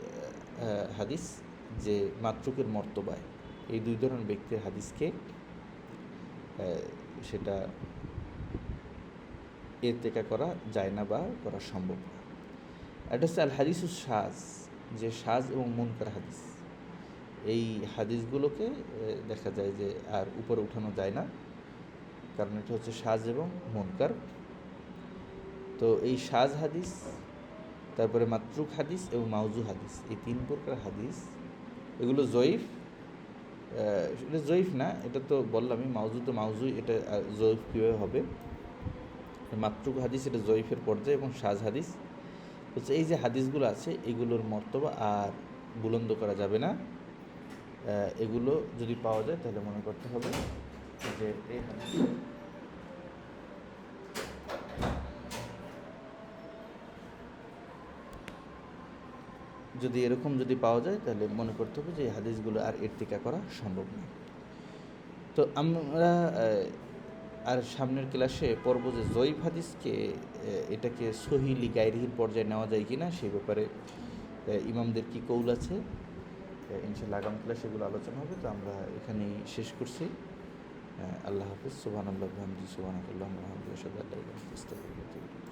হাদিস যে মাতরুকের মর্তবায়, এই দুই ধরনের ব্যক্তির হাদিসকে সেটা এরতেকা করা যায় না বা করা সম্ভব না। এটা হচ্ছে আল হাদিসু সাজ, যে সাজ এবং মুনকার হাদিস। এই হাদিসগুলোকে দেখা যায় যে আর উপরে উঠানো যায় না, কারণ এটা হচ্ছে সাজ এবং মুনকার। তো এই সাজ হাদিস, তারপরে মাতরুক হাদিস এবং মাউজু হাদিস, এই তিন প্রকার হাদিস, এগুলো জয়ীফ। এটা জয়ীফ না, এটা তো বললামই, মাউজু তো মাউজুই, এটা জয়ীফ কীভাবে হবে? মাতরুক হাদিস এটা জয়ীফের পর্যায়ে, এবং সাজ হাদিস হচ্ছে এই যে হাদিসগুলো আছে এগুলোর মর্তবা আর বুলন্দ করা যাবে না। এগুলো যদি পাওয়া যায় তাহলে মনে করতে হবে যে এই হাদিস, যদি এরকম যদি পাওয়া যায় তাহলে মনে করতে হবে যে এই হাদিসগুলো আর ইরতিকা করা সম্ভব না। তো আমরা আর সামনের ক্লাসে পড়ব যে জয়ীফ হাদিসকে এটাকে সহিহ লি গায়রিহির পর্যায়ে নেওয়া যায় কি না, সেই ব্যাপারে ইমামদের কি কৌল আছে। ইনশাআল্লাহ আগামী ক্লাসে এগুলো আলোচনা হবে। তো আমরা এখানেই শেষ করছি। আল্লাহ হাফিজ। সুবহানাল্লাহি ওয়া বিহামদিহি, সুবহানাকাল্লাহুম্মা ওয়া বিহামদিকা, আশহাদু আল্লা ইলাহা ইল্লা আনতা, আস্তাগফিরুকা ওয়া আতুবু ইলাইক।